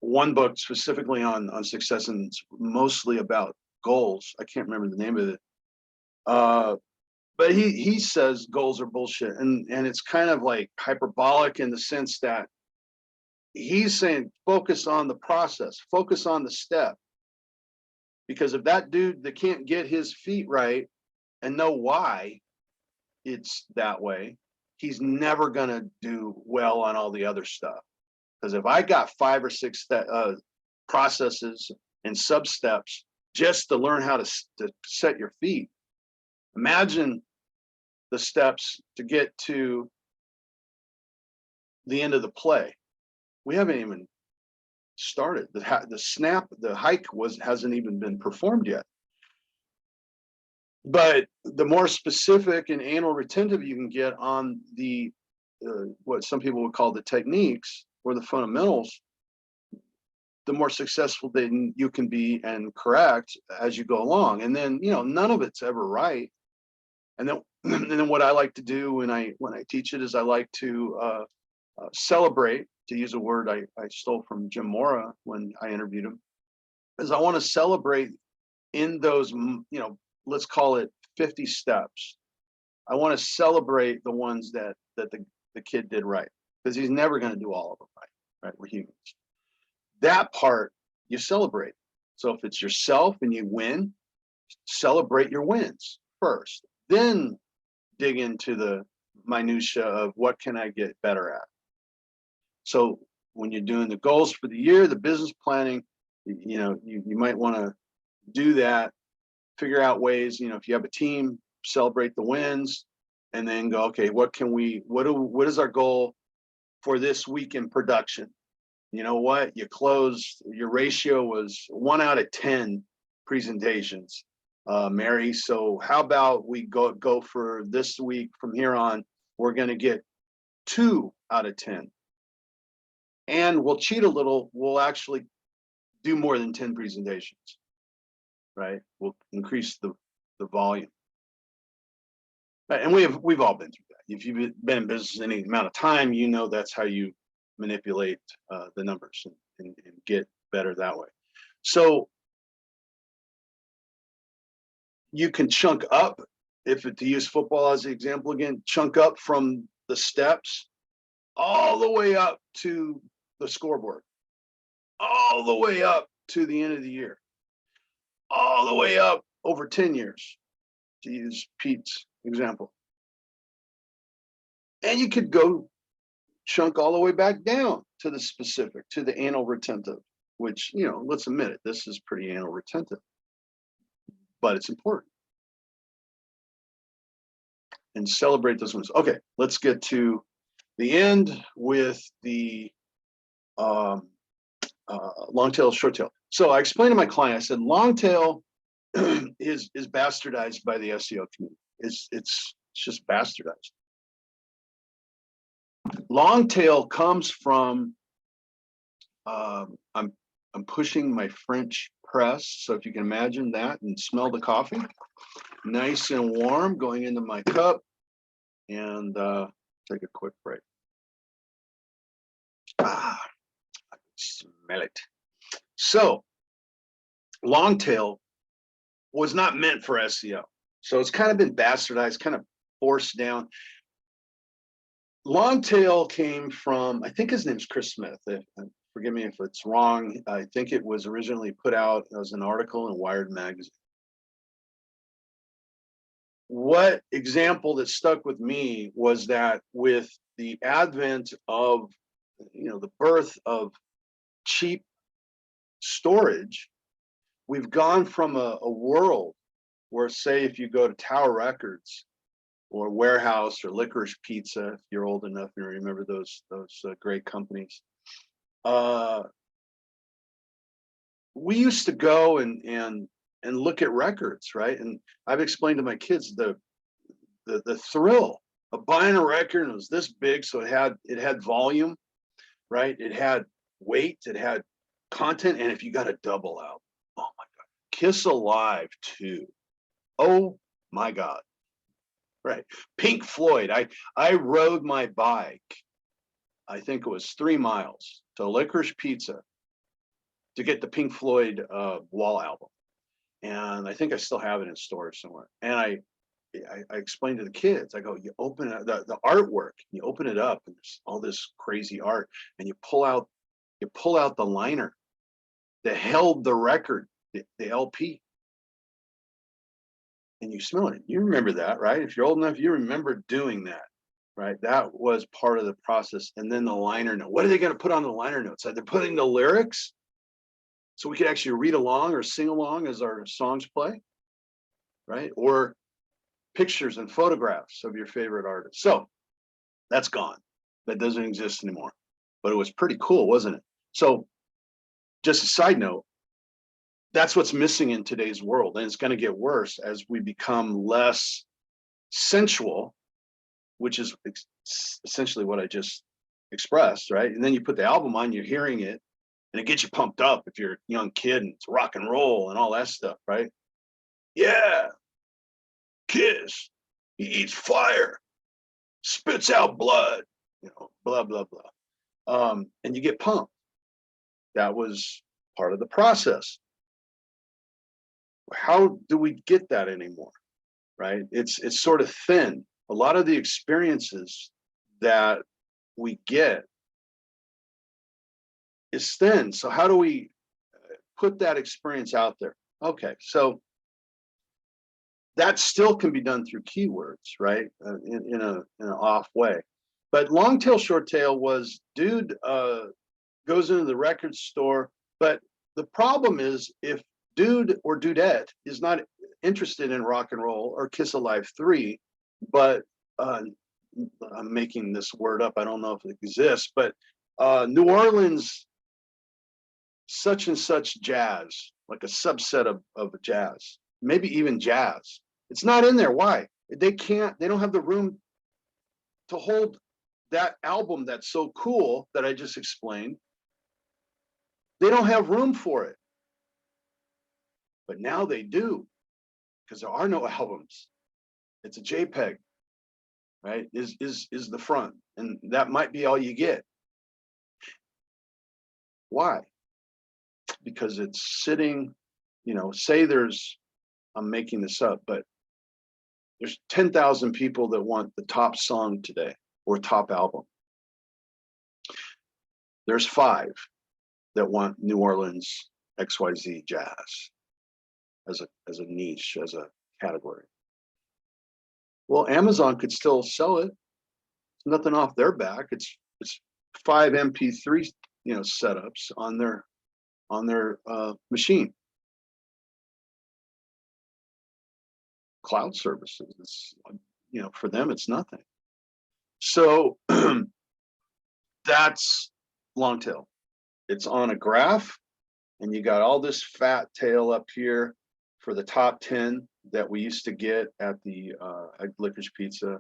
one book specifically on success, and it's mostly about goals. I can't remember the name of it. But he says goals are bullshit, and it's kind of like hyperbolic in the sense that he's saying focus on the process, focus on the step. Because if that dude that can't get his feet right and know why it's that way, he's never gonna do well on all the other stuff. Because if I got 5 or 6 processes and sub steps just to learn how to set your feet, imagine the steps to get to the end of the play. We haven't even started. The snap, the hike hasn't even been performed yet. But the more specific and anal retentive you can get on the what some people would call the techniques or the fundamentals, the more successful then you can be and correct as you go along. And then, you know, none of it's ever right. And then what I like to do when I teach it is I like to celebrate, to use a word I stole from Jim Mora when I interviewed him, is I want to celebrate in those, you know, let's call it 50 steps. I want to celebrate the ones that the kid did right, because he's never going to do all of them right. We're humans. That part you celebrate. So if it's yourself and you win, celebrate your wins first. Then dig into the minutia of what can I get better at. So when you're doing the goals for the year, the business planning, you know, you might want to do that, figure out ways, you know, if you have a team, celebrate the wins, and then go, okay, what is our goal for this week in production? You know what, you closed, your ratio was 1 out of 10 presentations, Mary. So how about we go for this week from here on, we're going to get 2 out of 10. And we'll cheat a little. We'll actually do more than 10 presentations, right? We'll increase the volume. And we've all been through that. If you've been in business any amount of time, you know that's how you manipulate the numbers and get better that way. So you can chunk up, to use football as the example again, chunk up from the steps all the way up to the scoreboard, all the way up to the end of the year, all the way up over 10 years, to use Pete's example. And you could go chunk all the way back down to the specific, to the anal retentive, which, you know, let's admit it, this is pretty anal retentive, but it's important. And celebrate those ones. Okay, let's get to the end with the long tail, short tail. So I explained to my client, I said, long tail is bastardized by the SEO community. It's just bastardized. Long tail comes from, I'm pushing my French press. So if you can imagine that and smell the coffee, nice and warm going into my cup, and take a quick break. Ah, I can smell it. So long tail was not meant for SEO. So it's kind of been bastardized, kind of forced down. Long tail came from, I think his name's Chris Smith. Forgive me if it's wrong. I think it was originally put out as an article in Wired magazine. What example that stuck with me was that with the advent of, you know, the birth of cheap storage, we've gone from a world where, say, if you go to Tower Records or Warehouse or Licorice Pizza, if you're old enough and remember those great companies, we used to go and look at records, right? And I've explained to my kids the thrill of buying a record, and it was this big, so it had volume, right? It had weight, it had content, and if you got a double out, oh my God, Kiss Alive 2. Oh my God. Right. Pink Floyd. I rode my bike, I think it was 3 miles to Licorice Pizza to get the Pink Floyd Wall album. And I think I still have it in storage somewhere. And I explained to the kids, I go, you open it, the artwork, you open it up, and there's all this crazy art, and you pull out the liner that held the record, the LP. And you smell it. You remember that, right? If you're old enough, you remember doing that, right? That was part of the process. And then the liner note. What are they going to put on the liner notes? They're putting the lyrics so we could actually read along or sing along as our songs play, right? Or pictures and photographs of your favorite artist. So that's gone. That doesn't exist anymore. But it was pretty cool, wasn't it? So just a side note, that's what's missing in today's world, and it's going to get worse as we become less sensual, which is essentially what I just expressed, right? And then you put the album on, you're hearing it, and it gets you pumped up if you're a young kid, and it's rock and roll and all that stuff, right? Yeah, Kiss, he eats fire, spits out blood, blah blah blah, and you get pumped. That was part of the process. How do we get that anymore, right? It's sort of thin. A lot of the experiences that we get is thin. So how do we put that experience out there? Okay, so that still can be done through keywords, right? In an off way. But long tail, short tail was dude goes into the record store, but the problem is if dude or dudette is not interested in rock and roll or Kiss Alive 3, but I'm making this word up, I don't know if it exists, but New Orleans such and such jazz, like a subset of jazz, maybe even jazz. It's not in there. Why? They don't have the room to hold that album that's so cool that I just explained. They don't have room for it. But now they do, because there are no albums. It's a JPEG, right? Is the front, and that might be all you get. Why? Because it's sitting, say I'm making this up, but there's 10,000 people that want the top song today or top album. There's 5 that want New Orleans XYZ jazz as a niche, as a category. Well, Amazon could still sell it. Nothing off their back. It's 5 MP3 setups on their machine. Cloud services, it's, for them it's nothing. So that's long tail. It's on a graph, and you got all this fat tail up here for the top 10 that we used to get at the at Licorice Pizza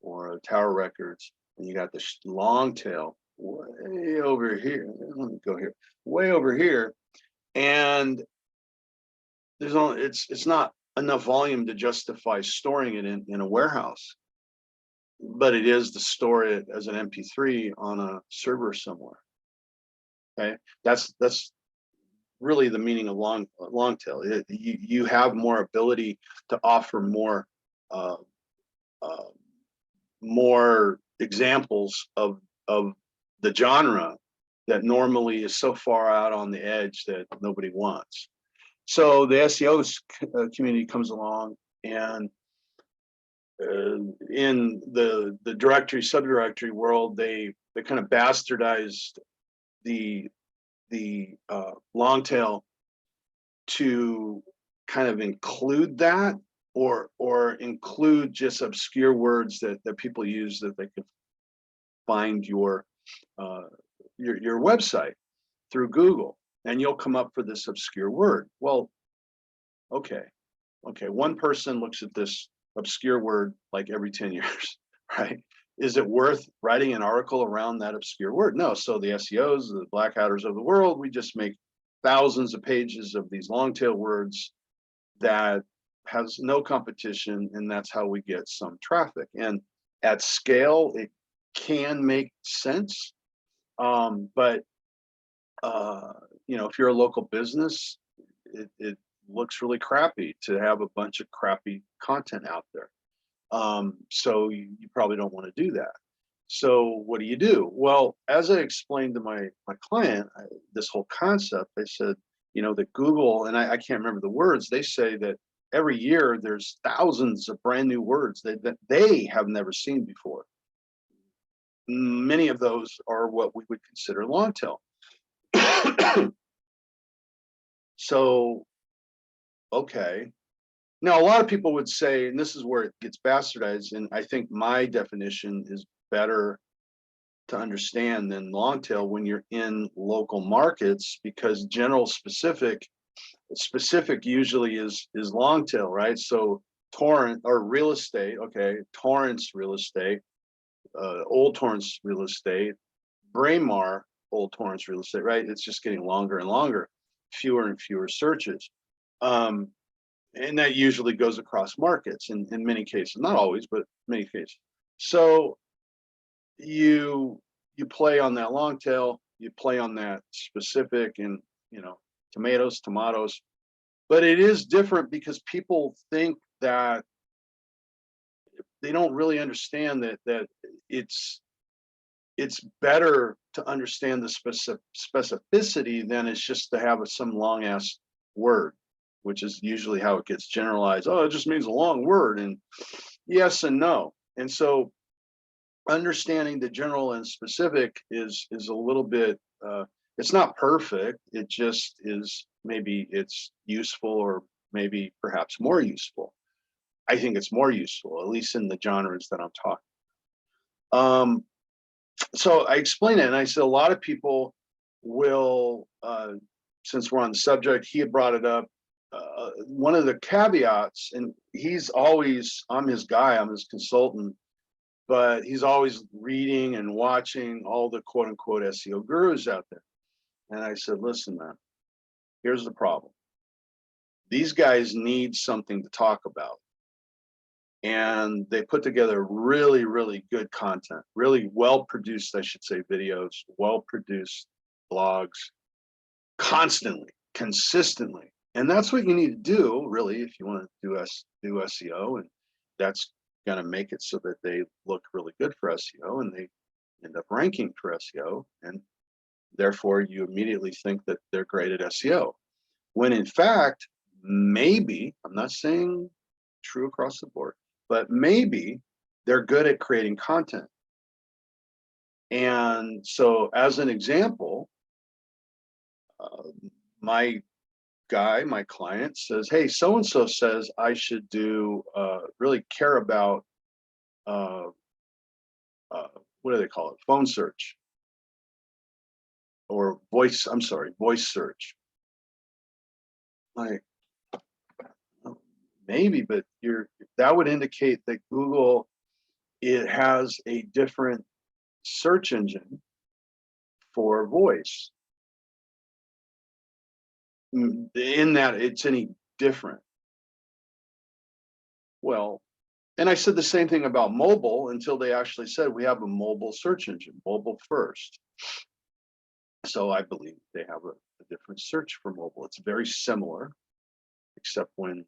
or Tower Records, and you got the long tail way over here. Let me go here, way over here, and there's only it's not enough volume to justify storing it in a warehouse, but it is to store it as an MP3 on a server somewhere. Okay, that's really the meaning of long tail. You have more ability to offer more more examples of the genre that normally is so far out on the edge that nobody wants. So the SEO community comes along, and in the directory subdirectory world, they kind of bastardized the long tail to kind of include that, or include just obscure words that people use that they could find your website through Google. and you'll come up for this obscure word. Well, okay, one person looks at this obscure word like every 10 years, right? Is it worth writing an article around that obscure word? No. So the SEOs, the black hatters of the world, we just make thousands of pages of these long tail words that has no competition, and that's how we get some traffic. And at scale, it can make sense. But if you're a local business, it looks really crappy to have a bunch of crappy content out there. So you probably don't want to do that. So what do? Well, as I explained to my client, this whole concept, I said, that Google, and I can't remember the words, they say that every year there's thousands of brand new words that they have never seen before. Many of those are what we would consider long tail. So, okay. Now, a lot of people would say, and this is where it gets bastardized, and I think my definition is better to understand than long tail when you're in local markets, because general specific usually is long tail, right? So Torrent or real estate, okay, Torrance real estate, Old Torrance real estate, Braemar Old Torrance real estate, right? It's just getting longer and longer, fewer and fewer searches. And that usually goes across markets in many cases, not always, but many cases. So you play on that long tail, you play on that specific, and tomatoes, but it is different because people think that they don't really understand that it's better to understand the specificity than it's just to have some long ass word, which is usually how it gets generalized. Oh, it just means a long word, and yes and no. And so understanding the general and specific is a little bit, it's not perfect. It just is, maybe it's useful, or maybe perhaps more useful. I think it's more useful, at least in the genres that I'm talking. So I explained it, and I said a lot of people will, since we're on the subject, he had brought it up. One of the caveats, and I'm his guy, I'm his consultant, but he's always reading and watching all the quote unquote SEO gurus out there. And I said, listen, man, here's the problem. These guys need something to talk about. And they put together really, really good content, really well-produced, I should say, videos, well-produced blogs, constantly, consistently. And that's what you need to do, really, if you want to do SEO. And that's going to make it so that they look really good for SEO, and they end up ranking for SEO. And therefore, you immediately think that they're great at SEO. When in fact, maybe, I'm not saying true across the board, but maybe they're good at creating content. And so as an example, my client says, hey, so-and-so says I should really care about, what do they call it? Phone search or voice search. Like, maybe, but that would indicate that Google, it has a different search engine for voice, in that it's any different. Well, and I said the same thing about mobile until they actually said we have a mobile search engine, mobile first. So I believe they have a different search for mobile. It's very similar, except when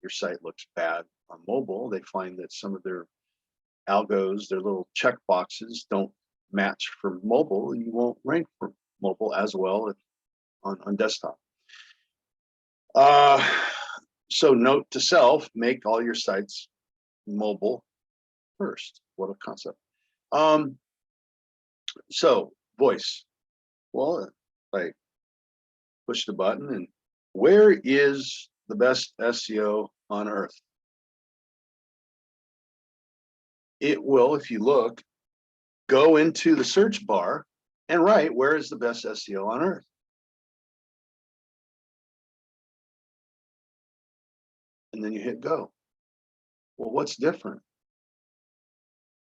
your site looks bad on mobile, they find that some of their algos, their little check boxes, don't match for mobile. You won't rank for mobile as well on desktop. So note to self, make all your sites mobile first. What a concept. So voice. Well, I push the button, and where is the best SEO on earth? It will, if you look, go into the search bar and write, where is the best SEO on earth? and then you hit go. Well, what's different?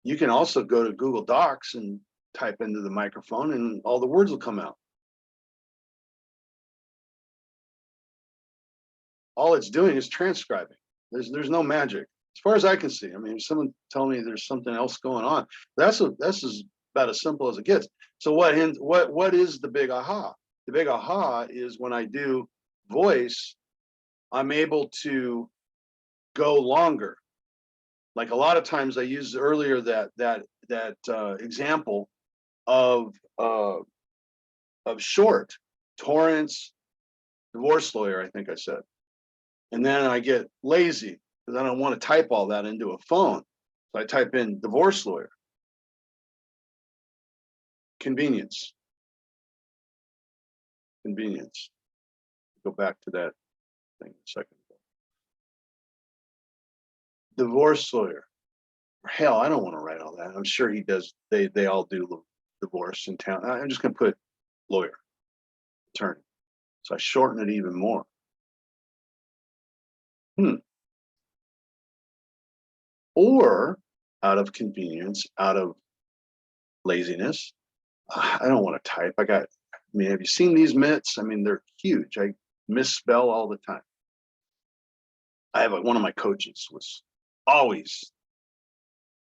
You can also go to Google Docs and type into the microphone and all the words will come out. All it's doing is transcribing. There's no magic. As far as I can see. I mean, if someone tell me there's something else going on, that's about as simple as it gets. So what is the big aha? The big aha is when I do voice, I'm able to go longer. Like a lot of times I used earlier that example of short, Torrance, divorce lawyer, I think I said. And then I get lazy because I don't want to type all that into a phone. So I type in divorce lawyer. Convenience. Convenience. Go back to that thing a second ago. Divorce lawyer. Hell, I don't want to write all that. I'm sure he does. They all do divorce in town. I'm just going to put lawyer, attorney. So I shorten it even more. Or out of convenience, out of laziness, I don't want to type. I mean, have you seen these mitts? I mean, they're huge. I misspell all the time. I have one of my coaches was always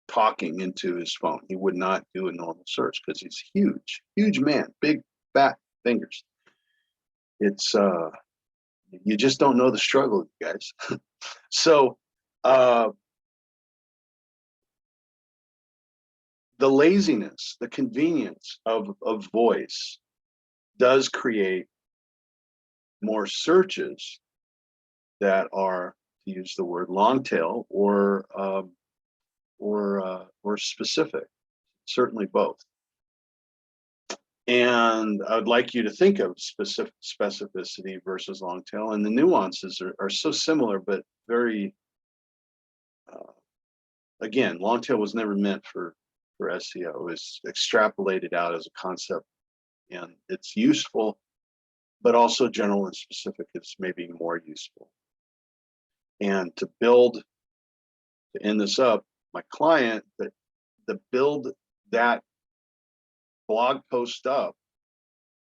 talking into his phone. He would not do a normal search because he's huge, huge man, big fat fingers. It's you just don't know the struggle, you guys. So the laziness, the convenience of voice does create more searches that are, to use the word, long tail or specific, certainly both. And I'd like you to think of specificity versus long tail, and the nuances are so similar, but very, again, long tail was never meant for SEO. It was extrapolated out as a concept, and it's useful, but also general and specific is maybe more useful. And to end this up, my client, to build that blog post up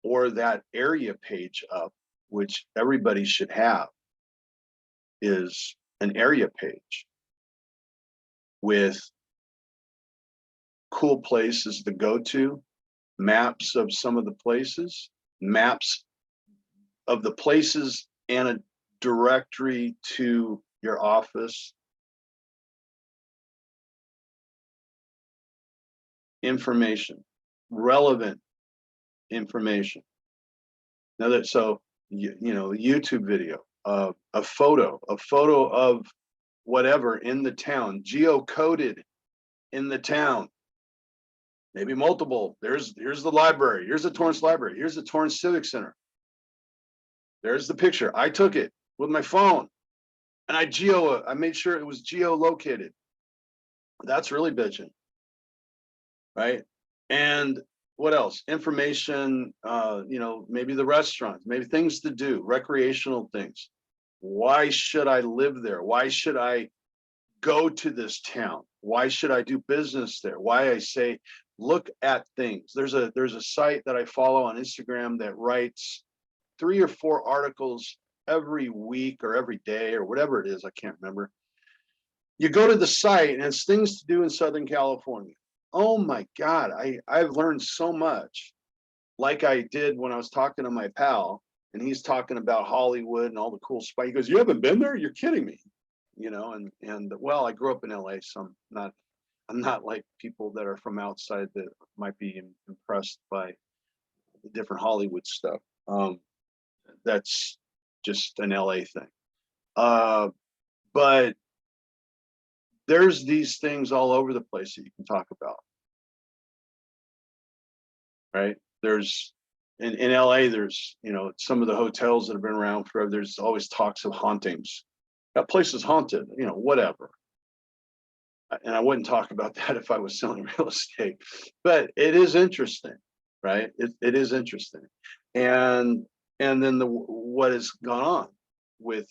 or that area page up, which everybody should have, is an area page with cool places to go to, maps of some of the places, maps of the places, and a directory to your office, information, relevant information. Now that, so you know, YouTube video, a photo of whatever in the town, geocoded in the town, maybe multiple. Here's the library. Here's the Torrance Library. Here's the Torrance Civic Center. There's the picture. I took it with my phone, and I made sure it was geolocated. That's really bitching, right? And what else? Information, you know, maybe the restaurants, maybe things to do, recreational things. Why should I live there? Why should I go to this town? Why should I do business there? Why I say, look at things. There's a site that I follow on Instagram that writes 3 or 4 articles every week or every day or whatever it is. I can't remember. You go to the site and it's things to do in Southern California. Oh my God, I've learned so much, like I did when I was talking to my pal, and he's talking about Hollywood and all the cool spots. He goes, "You haven't been there? You're kidding me." You know, and well, I grew up in LA, so I'm not like people that are from outside that might be impressed by the different Hollywood stuff. That's just an LA thing. But there's these things all over the place that you can talk about, right? There's in LA, there's, you know, some of the hotels that have been around forever, there's always talks of hauntings. That place is haunted, you know, whatever. And I wouldn't talk about that if I was selling real estate, but it is interesting, right? It is interesting. And then what has gone on with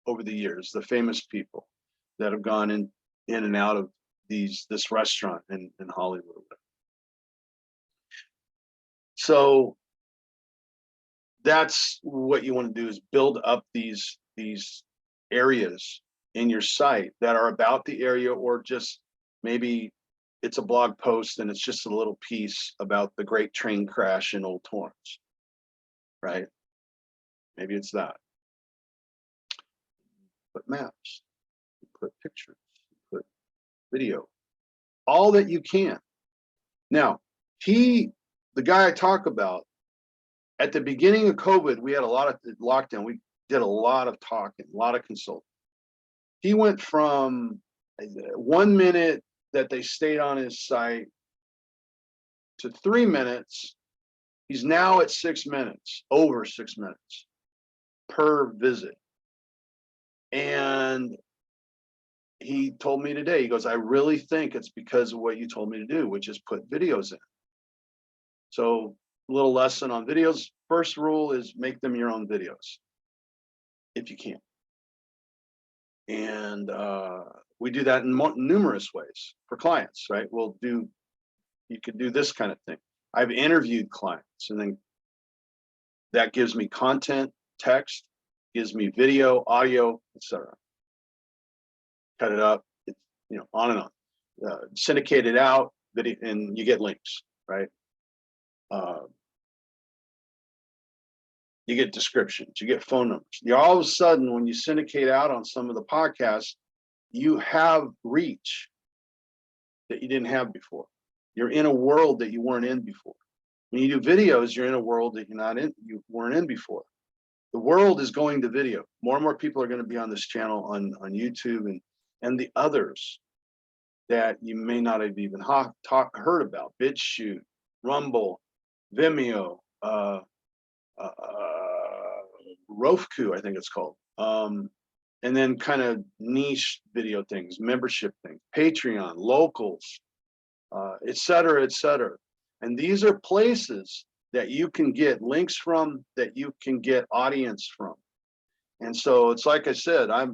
over the years, the famous people that have gone in and out of this restaurant in Hollywood. So that's what you want to do, is build up these areas in your site that are about the area, or just maybe it's a blog post and it's just a little piece about the great train crash in Old Torrance, right? Maybe it's that. Put maps, put pictures, put video, all that you can. Now, the guy I talk about, at the beginning of COVID, we had a lot of lockdown. We did a lot of talking, a lot of consulting. He went from 1 minute that they stayed on his site to 3 minutes. He's now at 6 minutes, over 6 minutes per visit. And he told me today, he goes, I really think it's because of what you told me to do, which is put videos in. So, a little lesson on videos. First rule is make them your own videos, if you can. And we do that in numerous ways for clients, right? You could do this kind of thing. I've interviewed clients, and then that gives me content, text, gives me video, audio, etc. Cut it up, on and on. Syndicate it out, and you get links, right? You get descriptions, you get phone numbers. All of a sudden, when you syndicate out on some of the podcasts, you have reach that you didn't have before. You're in a world that you weren't in before. When you do videos, you're in a world that you weren't in before. The world is going to video. More and more people are going to be on this channel on YouTube and the others that you may not have even heard about. BitChute, Rumble, Vimeo, Roku, I think it's called. And then kind of niche video things, membership things, Patreon, locals, et cetera, et cetera. And these are places that you can get links from, that you can get audience from. And so it's like I said, I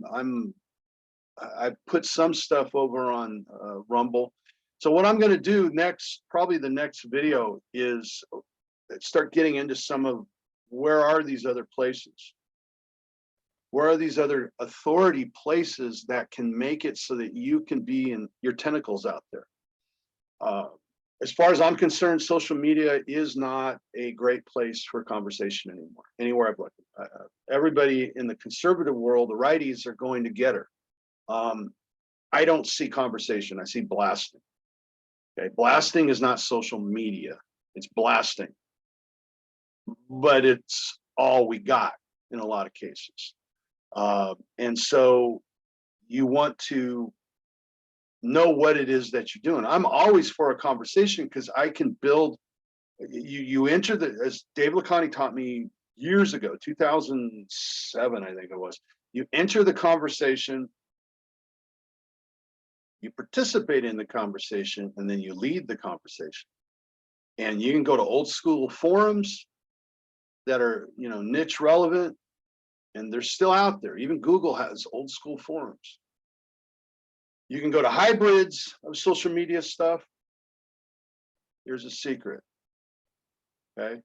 put some stuff over on Rumble. So what I'm going to do next, probably the next video, is start getting into some of, where are these other places? Where are these other authority places that can make it so that you can be in your tentacles out there? As far as I'm concerned, social media is not a great place for conversation anymore. Anywhere I've looked, everybody in the conservative world, the righties, are going to get her. I don't see conversation. I see blasting. Okay, blasting is not social media. It's blasting, but it's all we got in a lot of cases. And so you want to know what it is that you're doing. I'm always for a conversation, because I can build. You enter as Dave Lacani taught me years ago, 2007, I think it was. You enter the conversation, you participate in the conversation, and then you lead the conversation. And you can go to old school forums that are, niche relevant, and they're still out there. Even Google has old school forums. You can go to hybrids of social media stuff. Here's a secret. Okay.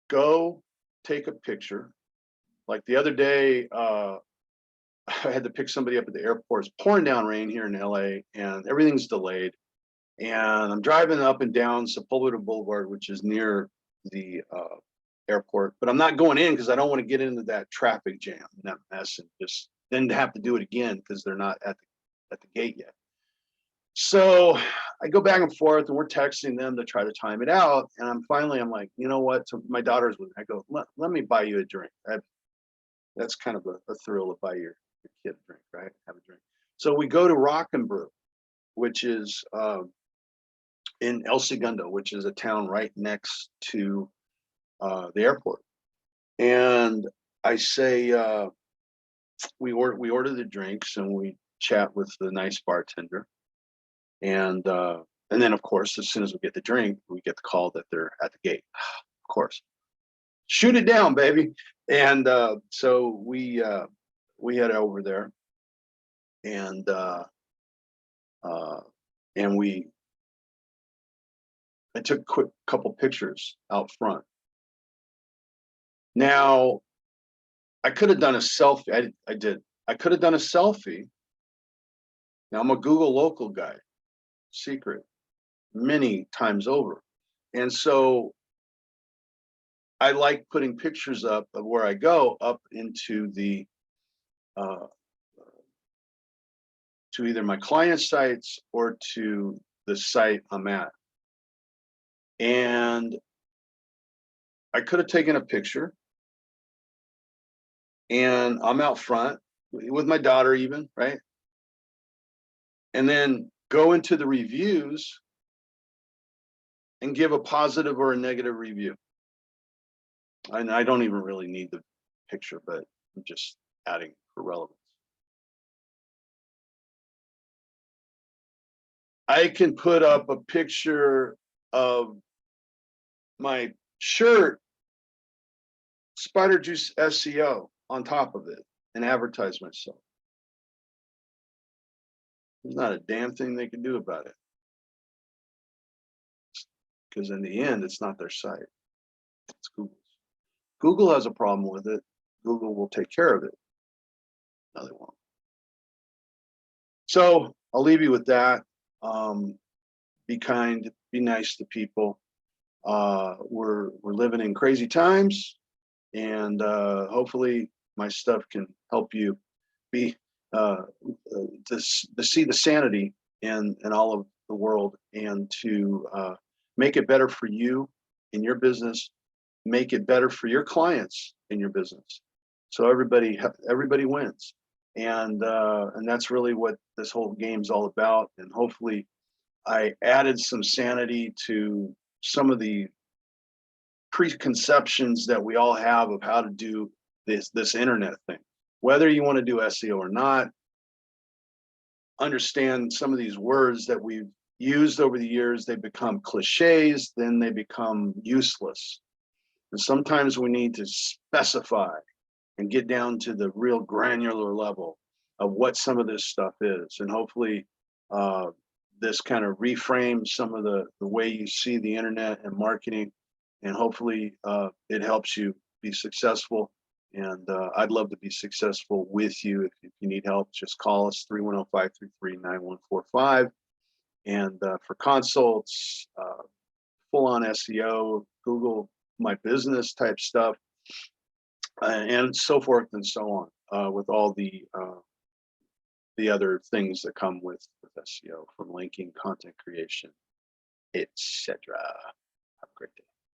Go take a picture. Like the other day, I had to pick somebody up at the airport. It's pouring down rain here in LA, and everything's delayed. And I'm driving up and down Sepulveda Boulevard, which is near the airport, but I'm not going in because I don't want to get into that traffic jam and that mess, and just then to have to do it again because they're not at the gate yet. So I go back and forth, and we're texting them to try to time it out. And I'm like, you know what? So my daughter's with me. I go, let me buy you a drink. That's kind of a thrill to buy your kid a drink, right? Have a drink. So we go to Rock and Brew, which is in El Segundo, which is a town right next to the airport. And I say, we order the drinks, and we chat with the nice bartender. And then, of course, as soon as we get the drink, we get the call that they're at the gate. Of course, shoot it down, baby. And so we head over there, and I took a quick couple pictures out front. Now, I could have done a selfie. I did. I could have done a selfie. Now, I'm a Google local guy, secret, many times over. And so I like putting pictures up of where I go up into the to either my client sites or to the site I'm at. And I could have taken a picture, and I'm out front with my daughter even, right? And then go into the reviews and give a positive or a negative review. And I don't even really need the picture, but I'm just adding for relevance. I can put up a picture of my shirt, Spider Juice SEO, on top of it and advertise myself. There's not a damn thing they can do about it. Because in the end, it's not their site, it's Google's. Google has a problem with it. Google will take care of it. No, they won't. So I'll leave you with that. Be kind, be nice to people. We're living in crazy times, and hopefully my stuff can help you be to see the sanity in all of the world, and to make it better for you in your business, make it better for your clients in your business, so everybody wins. And that's really what this whole game's all about. And hopefully I added some sanity to some of the preconceptions that we all have of how to do this internet thing. Whether you want to do SEO or not, understand some of these words that we've used over the years. They become cliches, then they become useless. And sometimes we need to specify and get down to the real granular level of what some of this stuff is. And hopefully this kind of reframes some of the way you see the internet and marketing. And hopefully it helps you be successful. And I'd love to be successful with you. If you need help, just call us 310-533-9145. And for consults, full-on SEO, Google My Business type stuff, and so forth and so on, with all the other things that come with SEO, from linking, content creation, etc. Have a great day.